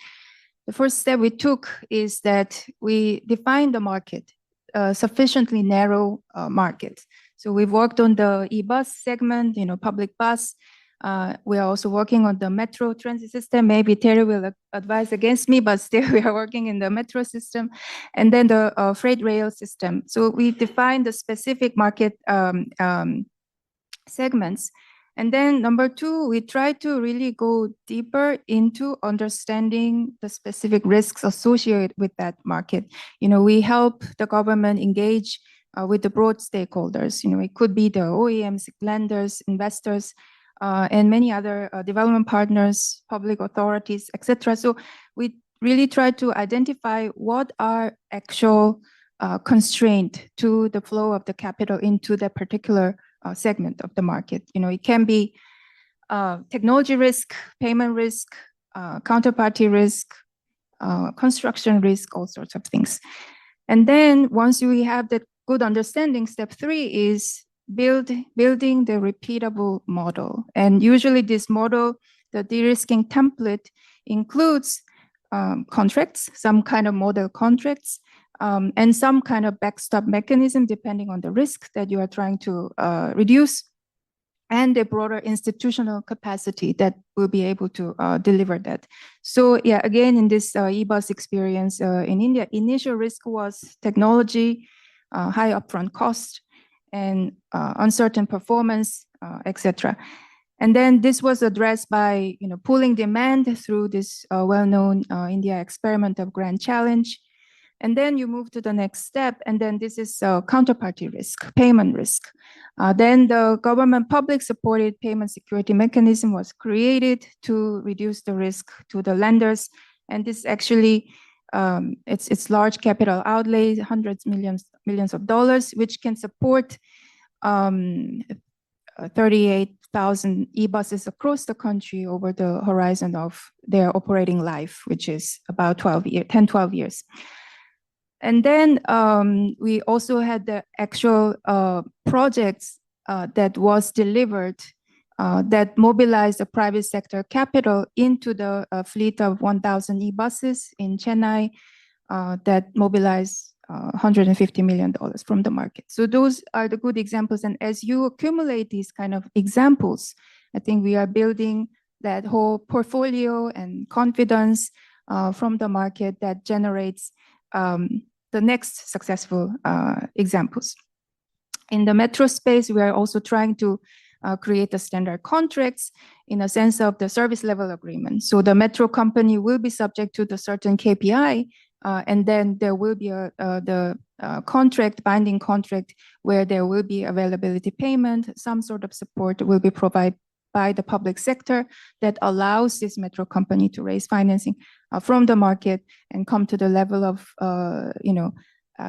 the first step we took is that we defined the market, sufficiently narrow market. So we've worked on the e-bus segment, public bus. We are also working on the metro transit system. Maybe Terry will advise against me, but still we are working in the metro system, and then the freight rail system. So we define the specific market segments. And then number 2, we try to really go deeper into understanding the specific risks associated with that market. We help the government engage with the broad stakeholders. It could be the OEMs, lenders, investors, and many other development partners, public authorities, etc. So we really try to identify what are actual constraints to the flow of the capital into that particular segment of the market. It can be technology risk, payment risk, counterparty risk, construction risk, all sorts of things. And then once we have that good understanding, step 3 is building the repeatable model. And usually this model, the de-risking template, includes contracts, some kind of model contracts, and some kind of backstop mechanism depending on the risk that you are trying to reduce, and a broader institutional capacity that will be able to deliver that. So yeah, again, in this e-bus experience in India, initial risk was technology, high upfront cost, and uncertain performance, etc. And then this was addressed by pooling demand through this well-known India experiment of Grand Challenge. And then you move to the next step, and then this is counterparty risk, payment risk. Then the government public supported payment security mechanism was created to reduce the risk to the lenders. And this actually It's large capital outlay, hundreds millions of dollars, which can support 38,000 e-buses across the country over the horizon of their operating life, which is about 10-12 years. And then we also had the actual projects that was delivered that mobilized the private sector capital into the fleet of 1,000 e-buses in Chennai that mobilized $150 million from the market. So those are the good examples. And as you accumulate these kind of examples, I think we are building that whole portfolio and confidence from the market that generates the next successful examples. In the metro space, we are also trying to create the standard contracts in a sense of the service level agreement. So the metro company will be subject to the certain KPI, and then there will be the binding contract where there will be availability payment, some sort of support will be provided by the public sector that allows this metro company to raise financing from the market and come to the level of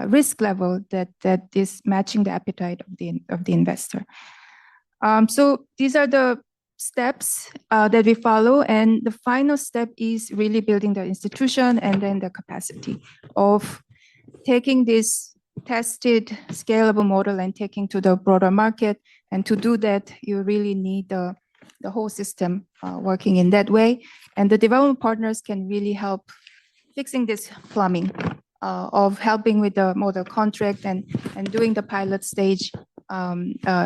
risk level that is matching the appetite of the investor. So these are the steps that we follow, and the final step is really building the institution and then the capacity of taking this tested scalable model and taking to the broader market. And to do that, you really need the whole system working in that way. And the development partners can really help fixing this plumbing of helping with the model contract and doing the pilot stage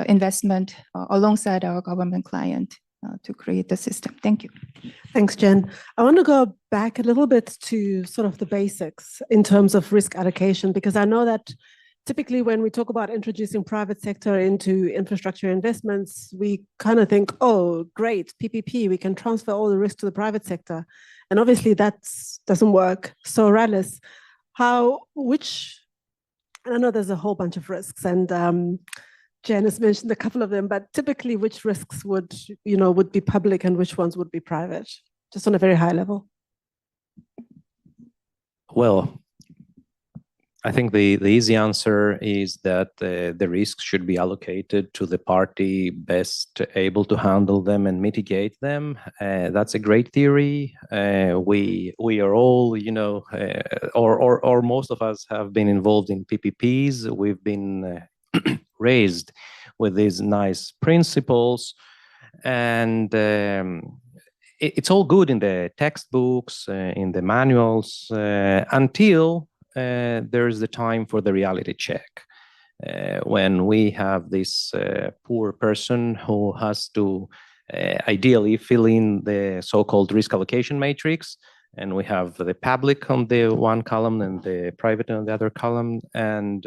investment alongside our government client to create the system. Thank you. Thanks, Jen. I want to go back a little bit to sort of the basics in terms of risk allocation, because I know that typically when we talk about introducing private sector into infrastructure investments, we kind of think, oh, great, PPP, we can transfer all the risk to the private sector. And obviously that doesn't work. So Rallis, I know there's a whole bunch of risks, and Jen has mentioned a couple of them, but typically which risks would be public and which ones would be private, just on a very high level? Well, I think the easy answer is that the risks should be allocated to the party best able to handle them and mitigate them. That's a great theory. We are all, or most of us have been involved in PPPs. We've been raised with these nice principles, and it's all good in the textbooks, in the manuals, until there's the time for the reality check, when we have this poor person who has to ideally fill in the so-called risk allocation matrix, and we have the public on the one column and the private on the other column, and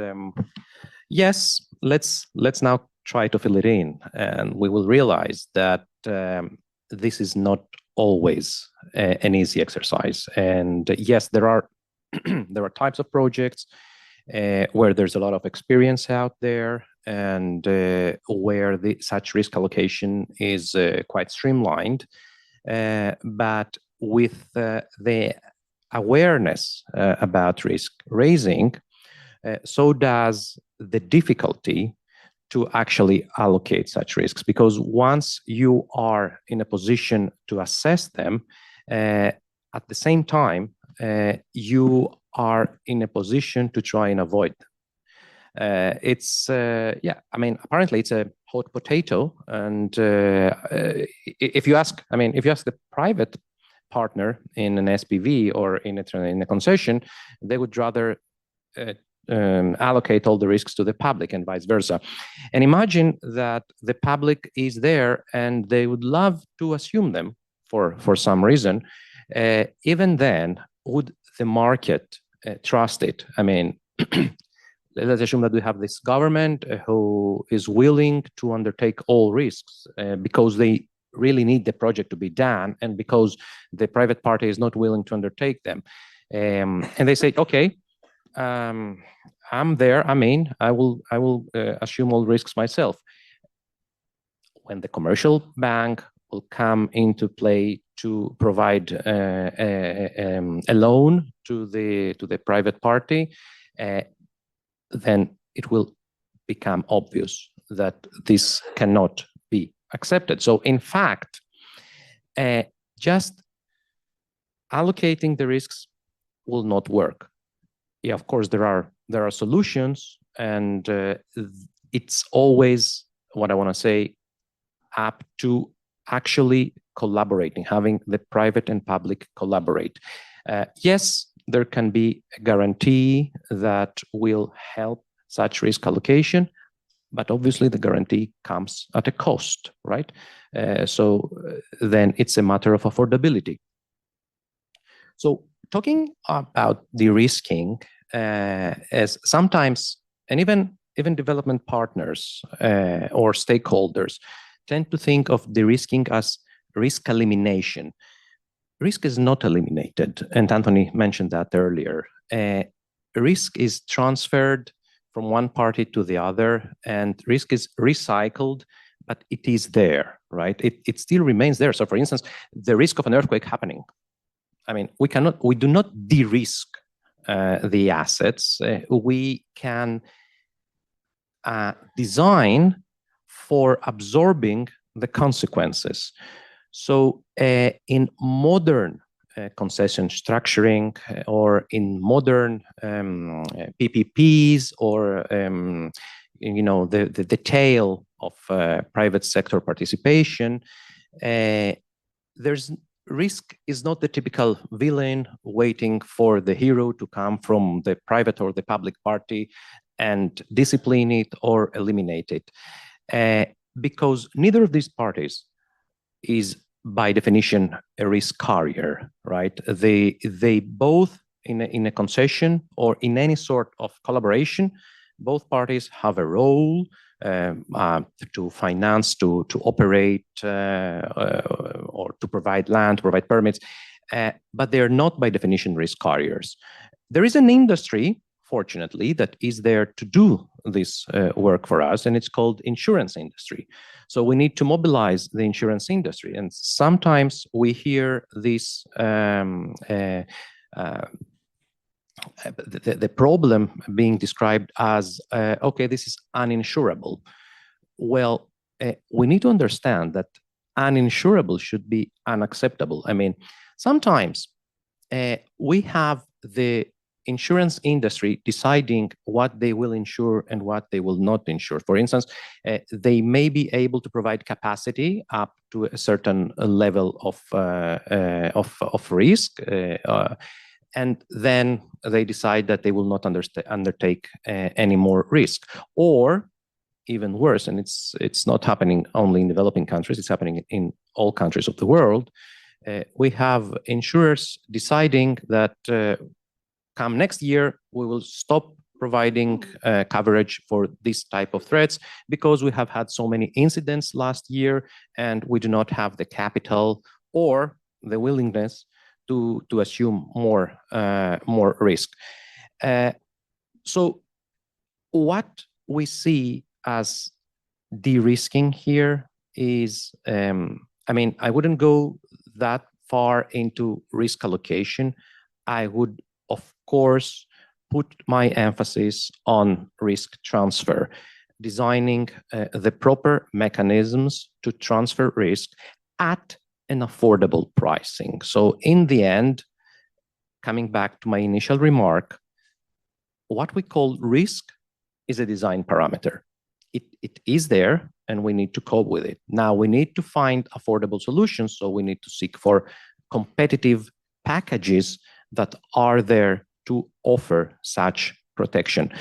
yes, let's now try to fill it in, and we will realize that this is not always an easy exercise. And yes, there are types of projects where there's a lot of experience out there, and where such risk allocation is quite streamlined. But with the awareness about risk raising, so does the difficulty to actually allocate such risks, because once you are in a position to assess them, at the same time, you are in a position to try and avoid them. Apparently it's a hot potato, and if you ask the private partner in an SPV or in a concession, they would rather allocate all the risks to the public and vice versa. And imagine that the public is there and they would love to assume them for some reason. Even then, would the market trust it? I mean, let's assume that we have this government who is willing to undertake all risks because they really need the project to be done, and because the private party is not willing to undertake them. And they say, okay, I'm there. I will assume all risks myself. When the commercial bank will come into play to provide a loan to the private party, then it will become obvious that this cannot be accepted. So in fact, just allocating the risks will not work. Yeah, of course, there are solutions, and it's always, what I want to say, up to actually collaborating, having the private and public collaborate. Yes, there can be a guarantee that will help such risk allocation, but obviously the guarantee comes at a cost, right? So then it's a matter of affordability. So talking about de-risking, as sometimes, and even development partners or stakeholders tend to think of de-risking as risk elimination. Risk is not eliminated, and Anthony mentioned that earlier. Risk is transferred from one party to the other, and risk is recycled, but it is there, right? It still remains there. So for instance, the risk of an earthquake happening, I mean, we do not de-risk the assets. We can design for absorbing the consequences. So in modern concession structuring, or in modern PPPs, or the tail of private sector participation, there's risk is not the typical villain waiting for the hero to come from the private or the public party and discipline it or eliminate it, because neither of these parties is by definition a risk carrier, right? They both, in a concession or in any sort of collaboration, both parties have a role to finance, to operate, or to provide land, to provide permits, but they're not by definition risk carriers. There is an industry, fortunately, that is there to do this work for us, and it's called insurance industry. So we need to mobilize the insurance industry, and sometimes we hear this the problem being described as, okay, this is uninsurable. Well, we need to understand that uninsurable should be unacceptable. I mean, sometimes we have the insurance industry deciding what they will insure and what they will not insure. For instance, they may be able to provide capacity up to a certain level of risk, and then they decide that they will not undertake any more risk. Or even worse, and it's not happening only in developing countries, it's happening in all countries of the world. We have insurers deciding that come next year, we will stop providing coverage for this type of threats because we have had so many incidents last year and we do not have the capital or the willingness to assume more risk. So what we see as de-risking here is, I mean, I wouldn't go that far into risk allocation. I would, of course, put my emphasis on risk transfer, designing the proper mechanisms to transfer risk at an affordable pricing. So in the end, coming back to my initial remark, what we call risk is a design parameter. It is there and we need to cope with it. Now we need to find affordable solutions, so we need to seek for competitive packages that are there to offer such protection.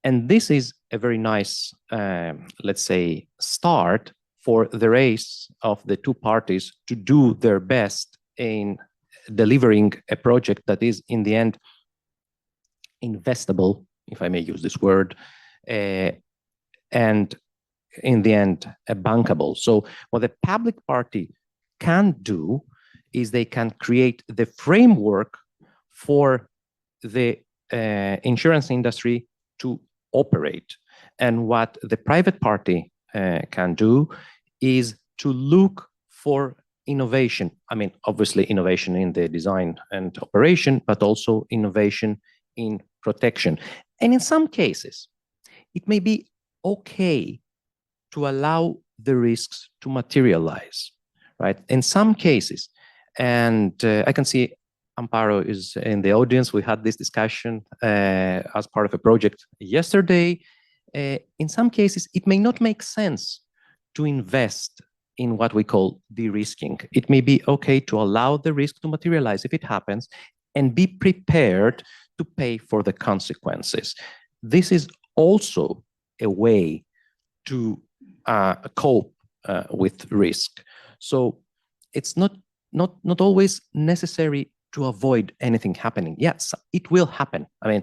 And this is a very nice, let's say, start for the race of the two parties to do their best in delivering a project that is, in the end, investable, if I may use this word, and in the end, bankable. So what the public party can do is they can create the framework for the insurance industry to operate. And what the private party can do is to look for innovation. I mean, obviously innovation in the design and operation, but also innovation in protection. And in some cases, it may be okay to allow the risks to materialize, right? In some cases, and I can see Amparo is in the audience. We had this discussion as part of a project yesterday. In some cases, it may not make sense to invest in what we call de-risking. It may be okay to allow the risk to materialize if it happens and be prepared to pay for the consequences. This is also a way to cope with risk. So it's not always necessary to avoid anything happening. Yes, it will happen. I mean,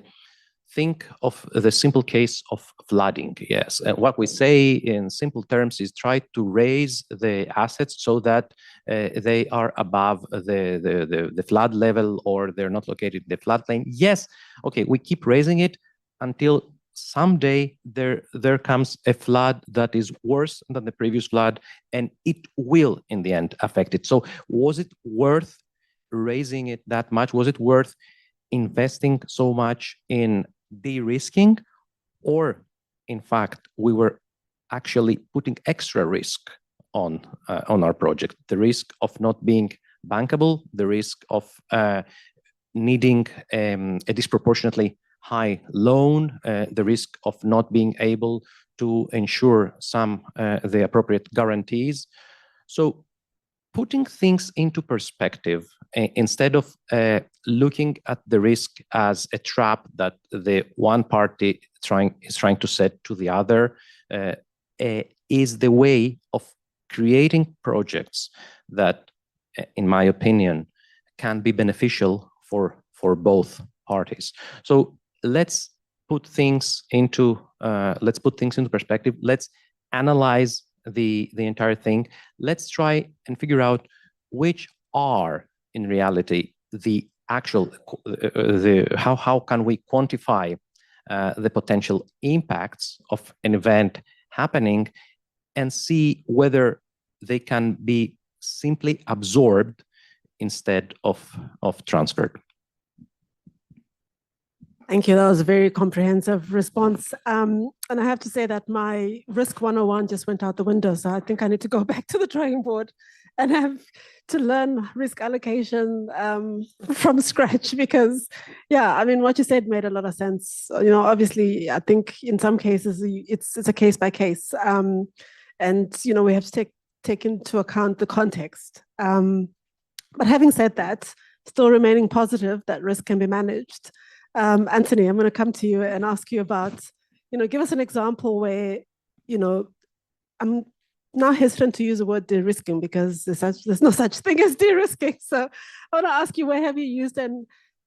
think of the simple case of flooding. Yes, and what we say in simple terms is try to raise the assets so that they are above the flood level, or they're not located in the floodplain. Yes, okay, we keep raising it until someday there comes a flood that is worse than the previous flood, and it will in the end affect it. So was it worth raising it that much? Was it worth investing so much in de-risking? Or in fact, we were actually putting extra risk on our project, the risk of not being bankable, the risk of needing a disproportionately high loan, the risk of not being able to ensure some the appropriate guarantees. So putting things into perspective, instead of looking at the risk as a trap that the one party is trying to set to the other, is the way of creating projects that, in my opinion, can be beneficial for both parties. So let's put things into perspective. Let's analyze the entire thing. Let's try and figure out which are in reality the actual how can we quantify the potential impacts of an event happening, and see whether they can be simply absorbed instead of transferred. Thank you. That was a very comprehensive response. And I have to say that my risk 101 just went out the window. So I think I need to go back to the drawing board and have to learn risk allocation from scratch, because, yeah, I mean, what you said made a lot of sense. You know, obviously, I think in some cases it's a case by case. And, you know, we have to take into account the context. But having said that, still remaining positive that risk can be managed. Anthony, I'm going to come to you and ask you about, you know, give us an example where, you know, I'm now hesitant to use the word de-risking because there's no such thing as de-risking. So I want to ask you, where have you used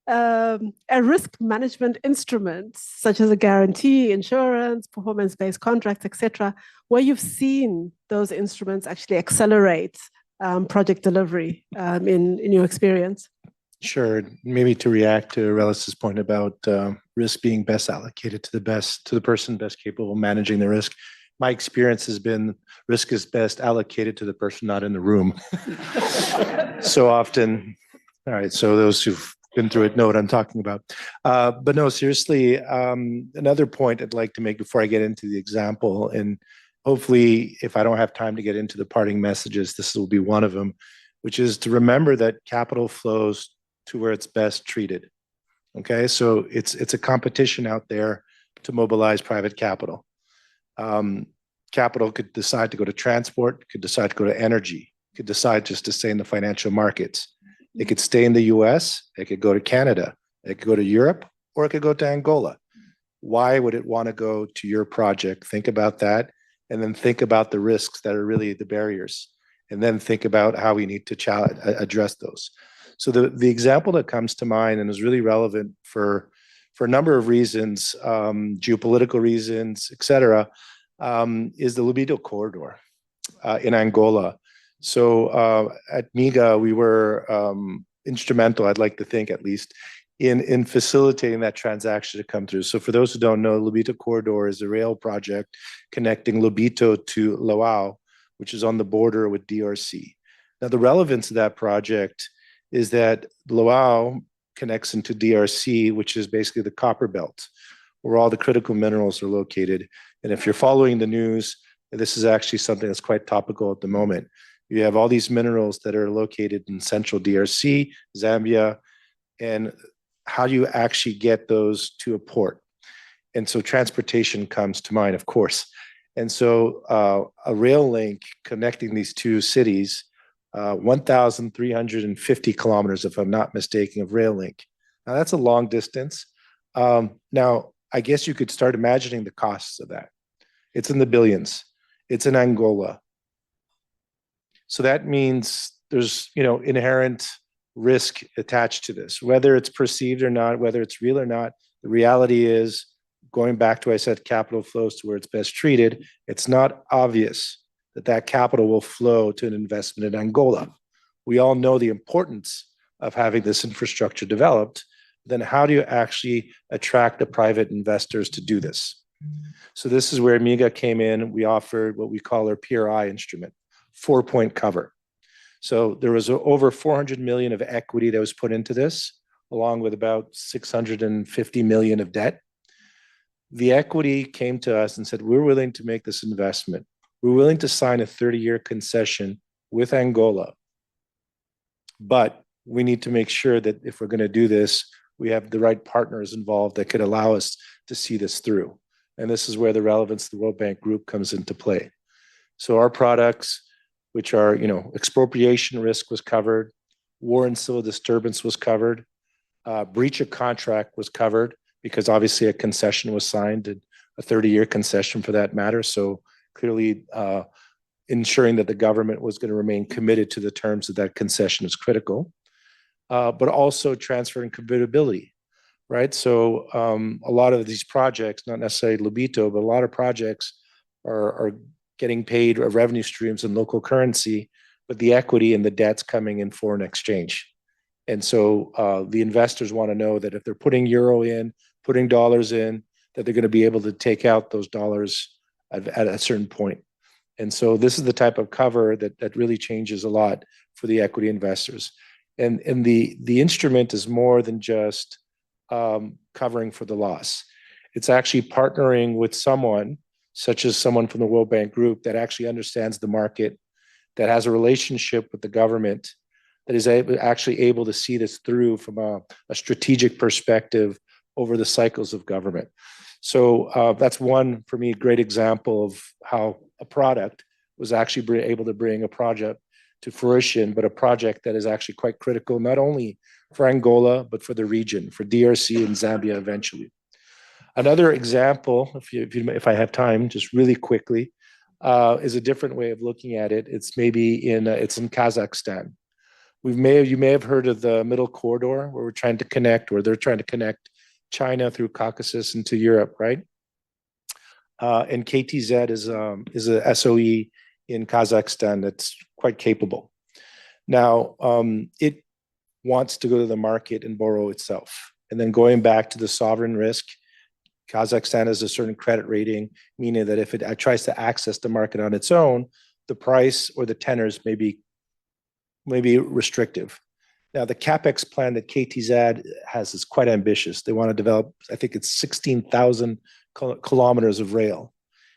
a risk management instrument, such as a guarantee, insurance, performance-based contracts, etc., where you've seen those instruments actually accelerate project delivery in your experience? Sure. Maybe to react to Relis's point about risk being best allocated to the person best capable of managing the risk. My experience has been risk is best allocated to the person not in the room. So often, all right, so those who've been through it know what I'm talking about. But no, seriously, another point I'd like to make before I get into the example, and hopefully if I don't have time to get into the parting messages, this will be one of them, which is to remember that capital flows to where it's best treated. Okay, so it's a competition out there to mobilize private capital. Capital could decide to go to transport, could decide to go to energy, could decide just to stay in the financial markets. It could stay in the US, it could go to Canada, it could go to Europe, or it could go to Angola. Why would it want to go to your project? Think about that, and then think about the risks that are really the barriers, and then think about how we need to address those. So the example that comes to mind and is really relevant for a number of reasons, geopolitical reasons, et cetera, is the Lobito corridor in Angola. So at MIGA, we were instrumental, I'd like to think at least, in facilitating that transaction to come through. So for those who don't know, Lobito corridor is a rail project connecting Lobito to Loao, which is on the border with DRC. Now, the relevance of that project is that Luau connects into DRC, which is basically the copper belt, where all the critical minerals are located. And if you're following the news, this is actually something that's quite topical at the moment. You have all these minerals that are located in central DRC, Zambia, and how do you actually get those to a port? And so transportation comes to mind, of course. And so a rail link connecting these two cities, 1,350 kilometers, if I'm not mistaken, of rail link. Now that's a long distance. Now, I guess you could start imagining the costs of that. It's in the billions. It's in Angola. So that means there's, inherent risk attached to this, whether it's perceived or not, whether it's real or not. The reality is, going back to what I said, capital flows to where it's best treated. It's not obvious that that capital will flow to an investment in Angola. We all know the importance of having this infrastructure developed. Then how do you actually attract the private investors to do this? So this is where MIGA came in. We offered what we call our PRI instrument, 4-point cover. So there was over 400 million of equity that was put into this, along with about 650 million of debt. The equity came to us and said, we're willing to make this investment. We're willing to sign a 30-year concession with Angola. But we need to make sure that if we're going to do this, we have the right partners involved that could allow us to see this through. And this is where the relevance of the World Bank Group comes into play. So our products, which are, expropriation risk was covered, war and civil disturbance was covered, breach of contract was covered, because obviously a concession was signed, and a 30-year concession for that matter. So clearly ensuring that the government was going to remain committed to the terms of that concession is critical, but also transfer and convertibility, right? So a lot of these projects, not necessarily Lobito, but a lot of projects are getting paid revenue streams in local currency, but the equity and the debt's coming in foreign exchange. And so the investors want to know that if they're putting euro in, putting dollars in, that they're going to be able to take out those dollars at a certain point. And so this is the type of cover that really changes a lot for the equity investors. And the instrument is more than just covering for the loss. It's actually partnering with someone, such as someone from the World Bank Group, that actually understands the market, that has a relationship with the government, that is actually able to see this through from a strategic perspective over the cycles of government. So that's one, for me, great example of how a product was actually able to bring a project to fruition, but a project that is actually quite critical, not only for Angola, but for the region, for DRC and Zambia eventually. Another example, if I have time, just really quickly, is a different way of looking at it. It's maybe it's in Kazakhstan. You may have heard of the Middle Corridor, where they're trying to connect China through Caucasus into Europe, right? And KTZ is a SOE in Kazakhstan that's quite capable. Now, it wants to go to the market and borrow itself. And then going back to the sovereign risk, Kazakhstan has a certain credit rating, meaning that if it tries to access the market on its own, the price or the tenors may be restrictive. Now, the CapEx plan that KTZ has is quite ambitious. They want to develop, I think it's 16,000 kilometers of rail,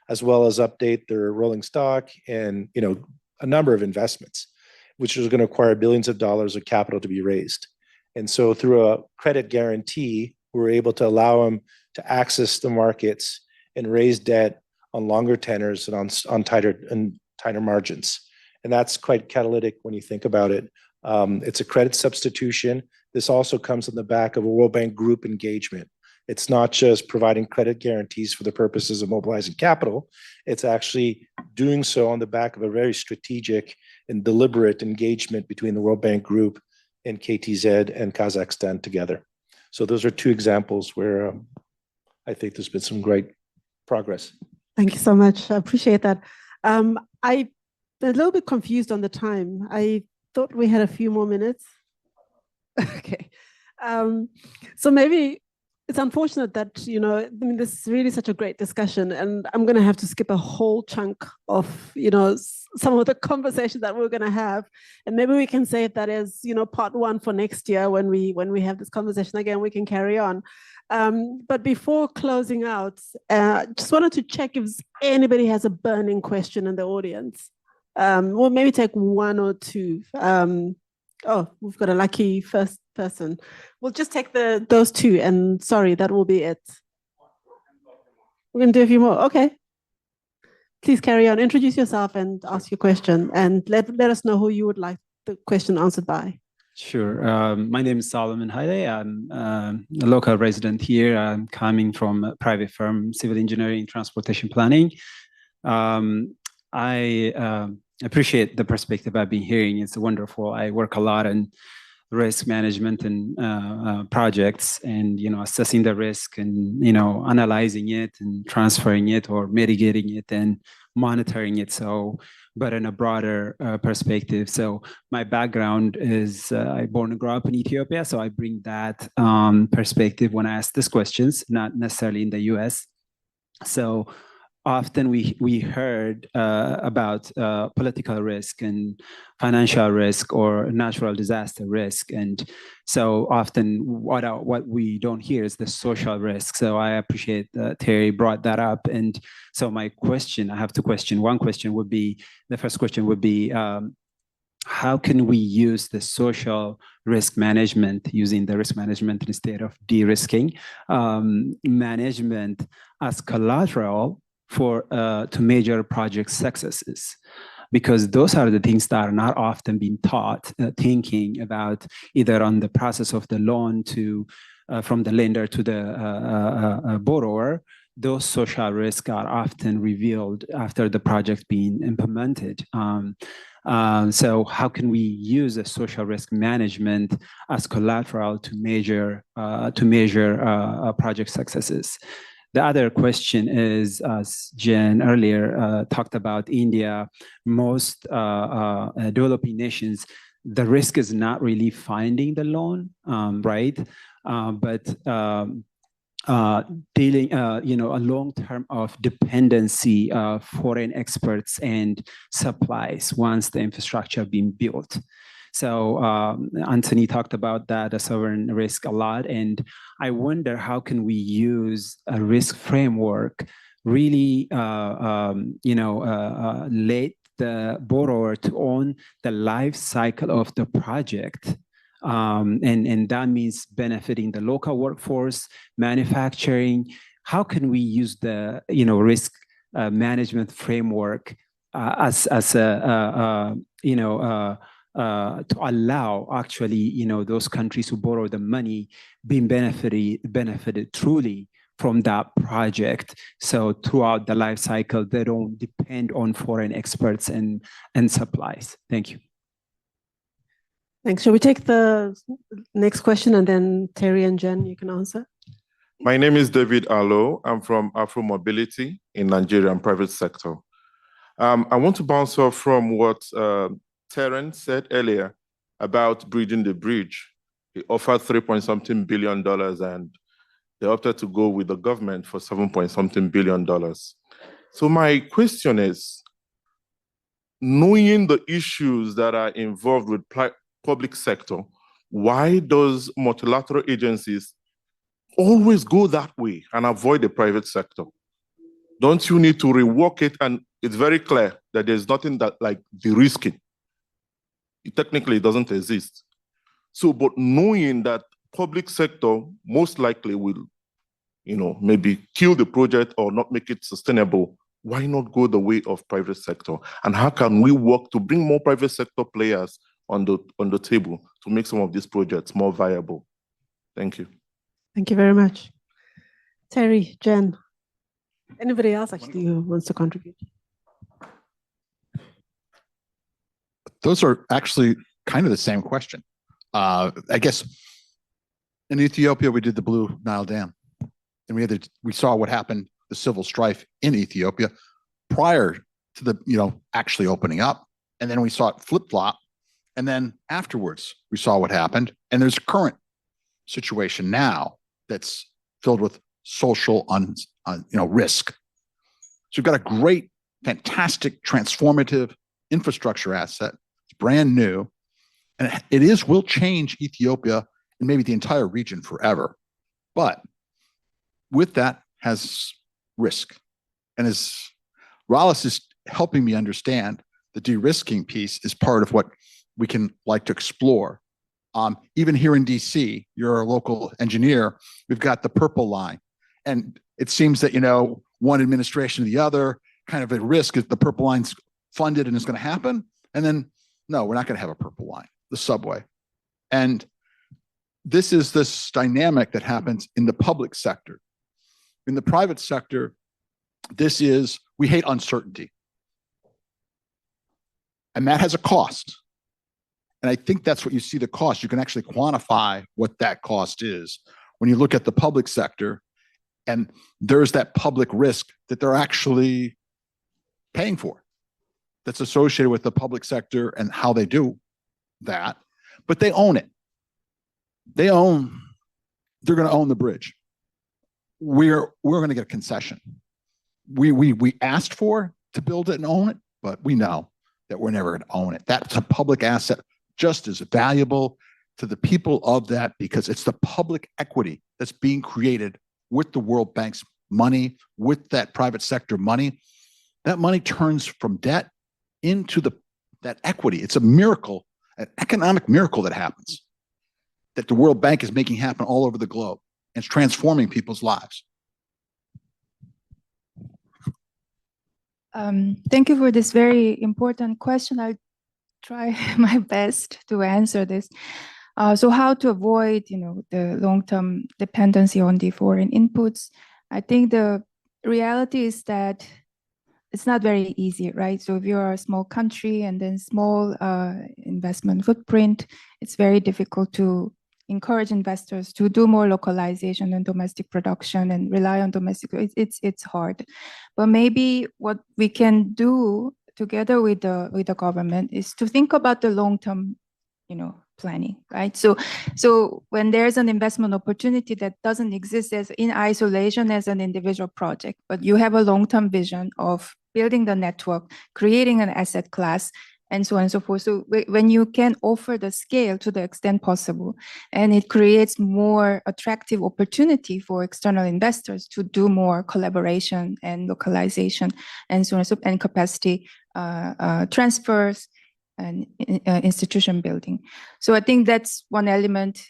as well as update their rolling stock and, a number of investments, which is going to require billions of dollars of capital to be raised. And so through a credit guarantee, we're able to allow them to access the markets and raise debt on longer tenors and on tighter margins. And that's quite catalytic when you think about it. It's a credit substitution. This also comes on the back of a World Bank Group engagement. It's not just providing credit guarantees for the purposes of mobilizing capital. It's actually doing so on the back of a very strategic and deliberate engagement between the World Bank Group and KTZ and Kazakhstan together. So those are two examples where I think there's been some great progress. Thank you so much. I appreciate that. I'm a little bit confused on the time. I thought we had a few more minutes. Okay. So maybe it's unfortunate that, I mean, this is really such a great discussion, and I'm going to have to skip a whole chunk of, some of the conversations that we're going to have, and maybe we can save that as, part one for next year when we have this conversation again. We can carry on. But before closing out, just wanted to check if anybody has a burning question in the audience. We'll maybe take one or two. Oh, we've got a lucky first person. We'll just take those two, and sorry, that will be it. We're going to do a few more. Okay. Please carry on. Introduce yourself and ask your question, and let us know who you would like the question answered by. Sure. My name is Solomon Haile. I'm a local resident here. I'm coming from a private firm, civil engineering, transportation planning. I appreciate the perspective I've been hearing. It's wonderful. I work a lot in risk management and projects, and assessing the risk and analyzing it and transferring it or mitigating it and monitoring it. So, but in a broader perspective. So my background is I born and grew up in Ethiopia, so I bring that perspective when I ask these questions, not necessarily in the U.S. So often we heard about political risk and financial risk or natural disaster risk, and so often what we don't hear is the social risk. So I appreciate Terry brought that up, and so my question, I have two questions. One question would be, the first question would be, how can we use the social risk management, using the risk management instead of de-risking management as collateral for to measure project successes? Because those are the things that are not often being taught, thinking about either on the process of the loan to from the lender to the borrower. Those social risks are often revealed after the project being implemented. So how can we use a social risk management as collateral to measure project successes? The other question is, as Jen earlier talked about India, most developing nations, the risk is not really finding the loan, right? But dealing, a long term of dependency of foreign experts and supplies once the infrastructure being built. So Anthony talked about that, a sovereign risk, a lot, and I wonder how can we use a risk framework really, let the borrower to own the life cycle of the project. And that means benefiting the local workforce, manufacturing. How can we use the risk management framework as a to allow actually those countries who borrow the money being benefited truly from that project. So throughout the life cycle, they don't depend on foreign experts and supplies. Thank you. Thanks. Shall we take the next question, and then Terry and Jen, you can answer? My name is David Alo. I'm from Afro Mobility in Nigerian private sector. I want to bounce off from what Terence said earlier about bridging the bridge. He offered $3-something billion, and they opted to go with the government for $7-something billion. So my question is, knowing the issues that are involved with public sector, why does multilateral agencies always go that way and avoid the private sector? Don't you need to rework it? And it's very clear that there's nothing that like de-risking. Technically, it doesn't exist. So, but knowing that public sector most likely will, maybe kill the project or not make it sustainable, why not go the way of private sector? And how can we work to bring more private sector players on the table to make some of these projects more viable? Thank you. Thank you very much. Terry, Jen, anybody else actually who wants to contribute? Those are actually kind of the same question. I guess in Ethiopia, we did the Blue Nile Dam, and we saw what happened, the civil strife in Ethiopia prior to the, actually opening up. And then we saw it flip-flop. And then afterwards, we saw what happened. And there's a current situation now that's filled with social risk. So you've got a great, fantastic, transformative infrastructure asset. It's brand new, and will change Ethiopia and maybe the entire region forever. But with that has risk. And as Rollis is helping me understand, the de-risking piece is part of what we can like to explore. Even here in DC, you're a local engineer, we've got the purple line. And it seems that, one administration or the other, kind of at risk is the purple line's funded and it's going to happen. And then, no, we're not going to have a purple line, the subway. And this is this dynamic that happens in the public sector. In the private sector, we hate uncertainty. And that has a cost. And I think that's what you see the cost. You can actually quantify what that cost is when you look at the public sector, and there's that public risk that they're actually paying for that's associated with the public sector and how they do that. But they own it. They're going to own the bridge. We're going to get a concession. We asked for to build it and own it, but we know that we're never going to own it. That's a public asset, just as valuable to the people of that, because it's the public equity that's being created with the World Bank's money, with that private sector money. That money turns from debt into that equity. It's a miracle, an economic miracle that happens, that the World Bank is making happen all over the globe. And it's transforming people's lives. Thank you for this very important question. I'll try my best to answer this. So how to avoid, the long-term dependency on the foreign inputs? I think the reality is that it's not very easy, right? So if you're a small country and then small investment footprint, it's very difficult to encourage investors to do more localization and domestic production and rely on domestic. It's hard, but maybe what we can do together with the government is to think about the long-term, planning, right? So when there's an investment opportunity that doesn't exist as in isolation as an individual project, but you have a long-term vision of building the network, creating an asset class, and so on and so forth. So when you can offer the scale to the extent possible, and it creates more attractive opportunity for external investors to do more collaboration and localization and so on and so, and capacity transfers and institution building. So I think that's one element.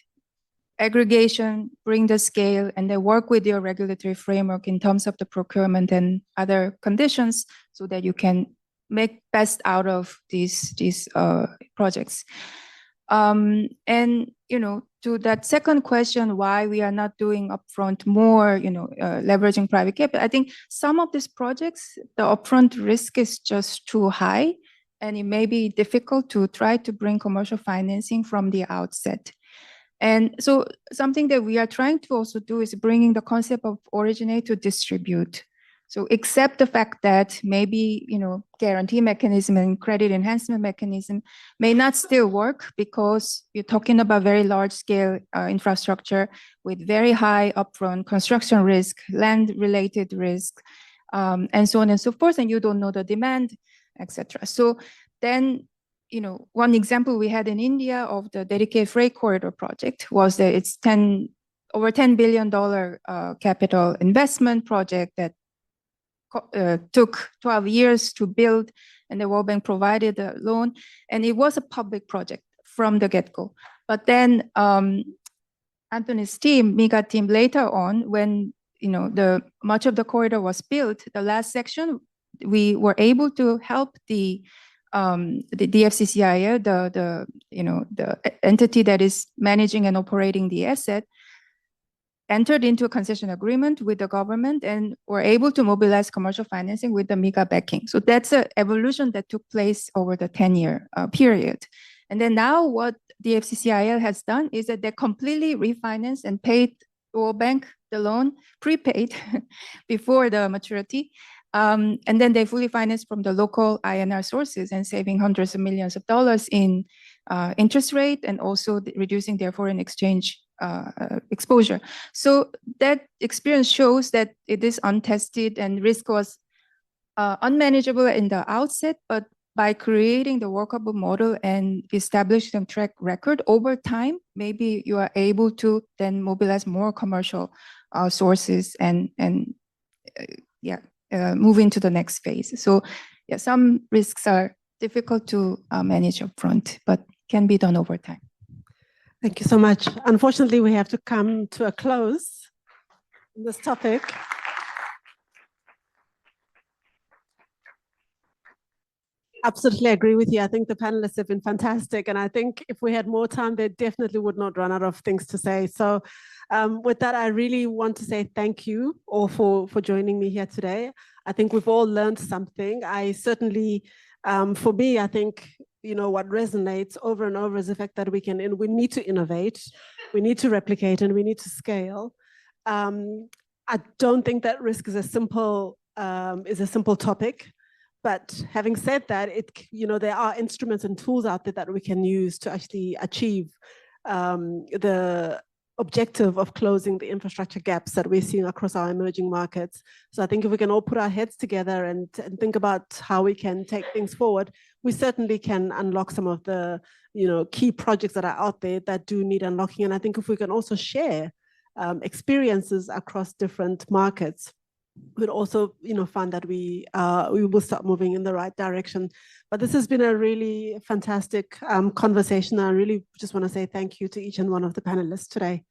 Aggregation, bring the scale, and then work with your regulatory framework in terms of the procurement and other conditions so that you can make best out of these projects. And to that second question, why we are not doing upfront more, leveraging private capital, I think some of these projects, the upfront risk is just too high, and it may be difficult to try to bring commercial financing from the outset. And so something that we are trying to also do is bringing the concept of originate to distribute. So accept the fact that maybe, guarantee mechanism and credit enhancement mechanism may not still work because you're talking about very large scale infrastructure with very high upfront construction risk, land related risk, and so on and so forth. And you don't know the demand, etc. So then, one example we had in India of the dedicated freight corridor project was that it's over $10 billion capital investment project that took 12 years to build, and the World Bank provided a loan, and it was a public project from the get-go. But then Anthony's team, MIGA team, later on, when much of the corridor was built, the last section, we were able to help the DFCCIA, the entity that is managing and operating the asset, entered into a concession agreement with the government and were able to mobilize commercial financing with the MIGA backing. So that's an evolution that took place over the 10-year period. And then now what the FCCIL has done is that they completely refinanced and paid the World Bank the loan, prepaid before the maturity. And then they fully financed from the local INR sources and saving hundreds of millions of dollars in interest rate, and also reducing their foreign exchange exposure. So that experience shows that it is untested and risk was unmanageable in the outset, but by creating the workable model and establishing a track record over time, maybe you are able to then mobilize more commercial sources and move into the next phase. So yeah, some risks are difficult to manage upfront, but can be done over time. Thank you so much. Unfortunately, we have to come to a close on this topic. Absolutely agree with you. I think the panelists have been fantastic. And I think if we had more time, they definitely would not run out of things to say. So with that, I really want to say thank you all for joining me here today. I think we've all learned something. I certainly, for me, I think, what resonates over and over is the fact that we need to innovate, we need to replicate, and we need to scale. I don't think that risk is a simple topic. But having said that, there are instruments and tools out there that we can use to actually achieve the objective of closing the infrastructure gaps that we're seeing across our emerging markets. So I think if we can all put our heads together and think about how we can take things forward, we certainly can unlock some of the key projects that are out there that do need unlocking. And I think if we can also share experiences across different markets, we'd also find that we will start moving in the right direction. But this has been a really fantastic conversation. I really just want to say thank you to each and one of the panelists today.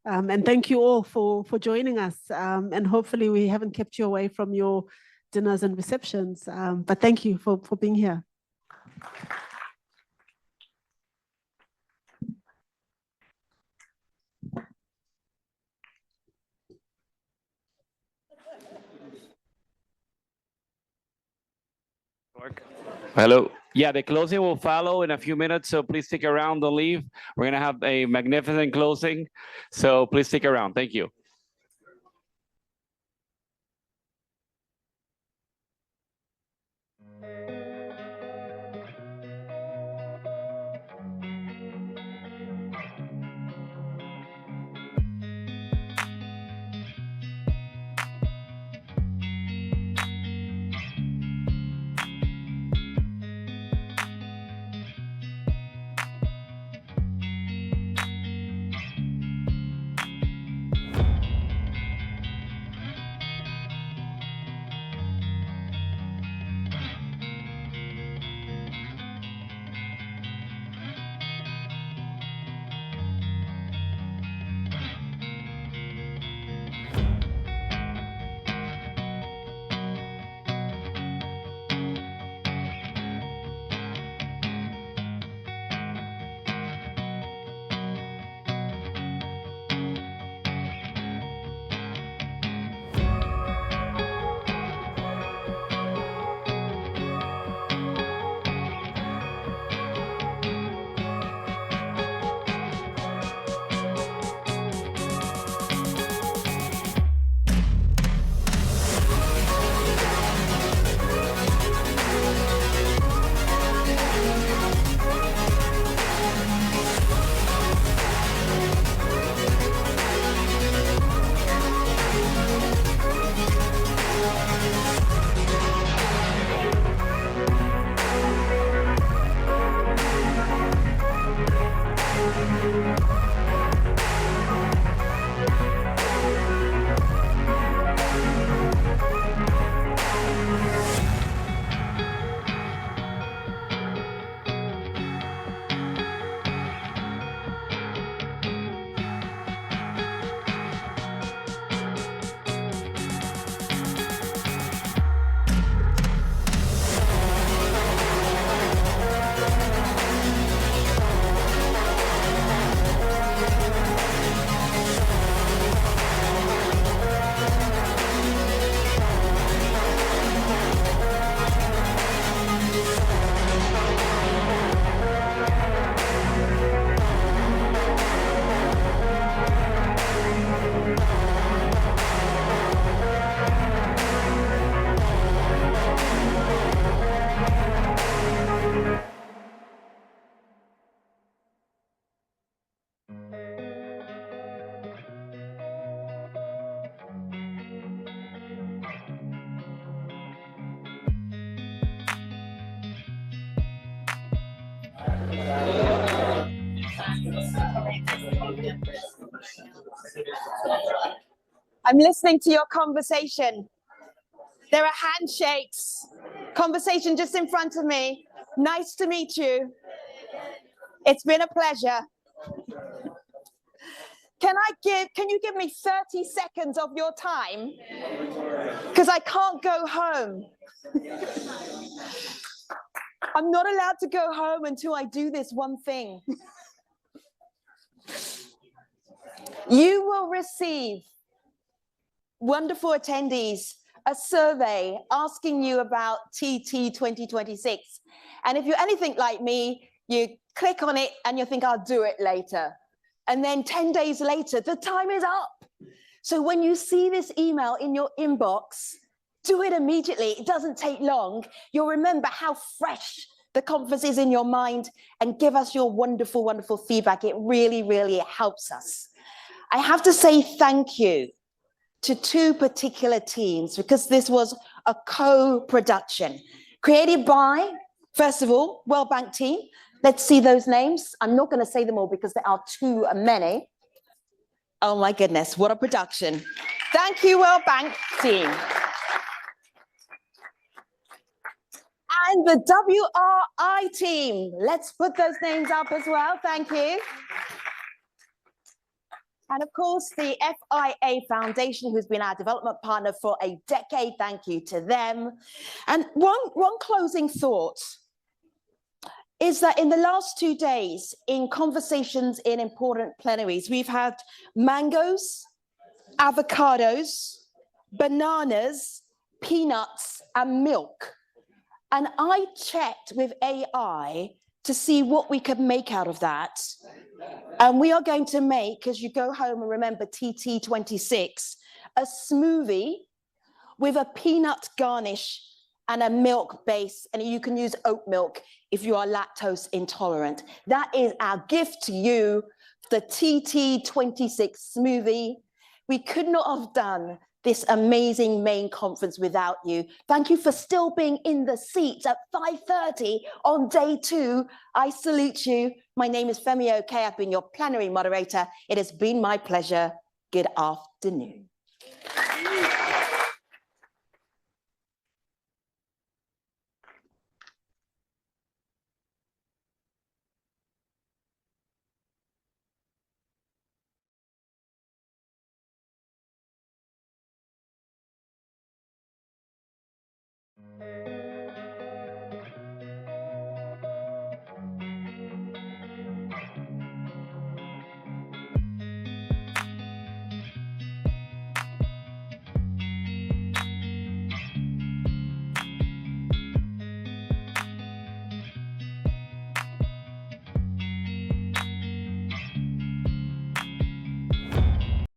And thank you all for joining us. And hopefully we haven't kept you away from your dinners and receptions. But thank you for being here. Hello. Yeah, the closing will follow in a few minutes, so please stick around, don't leave. We're going to have a magnificent closing, so please stick around. Thank you. I'm listening to your conversation. There are handshakes. Conversation just in front of me. Nice to meet you. It's been a pleasure. Can you give me 30 seconds of your time? Because I can't go home. I'm not allowed to go home until I do this one thing. You will receive, wonderful attendees, a survey asking you about TT 2026. And if you're anything like me, you click on it and you think, I'll do it later. And then 10 days later, the time is up. So when you see this email in your inbox, do it immediately. It doesn't take long. You'll remember how fresh the conference is in your mind and give us your wonderful, wonderful feedback. It really, really helps us. I have to say thank you to two particular teams because this was a co-production created by, first of all, World Bank team. Let's see those names. I'm not going to say them all because there are too many. Oh my goodness, what a production. Thank you, World Bank team. And the WRI team. Let's put those names up as well. Thank you. And of course, the FIA Foundation, who's been our development partner for a decade. Thank you to them. And one closing thought is that in the last 2 days, in conversations in important plenaries, we've had mangoes, avocados, bananas, peanuts, and milk. And I checked with AI to see what we could make out of that. And we are going to make, as you go home and remember TT26, a smoothie with a peanut garnish and a milk base. And you can use oat milk if you are lactose intolerant. That is our gift to you, the TT26 smoothie. We could not have done this amazing main conference without you. Thank you for still being in the seats at 5:30 on day 2. I salute you. My name is Femi Oke. I've been your plenary moderator. It has been my pleasure. Good afternoon.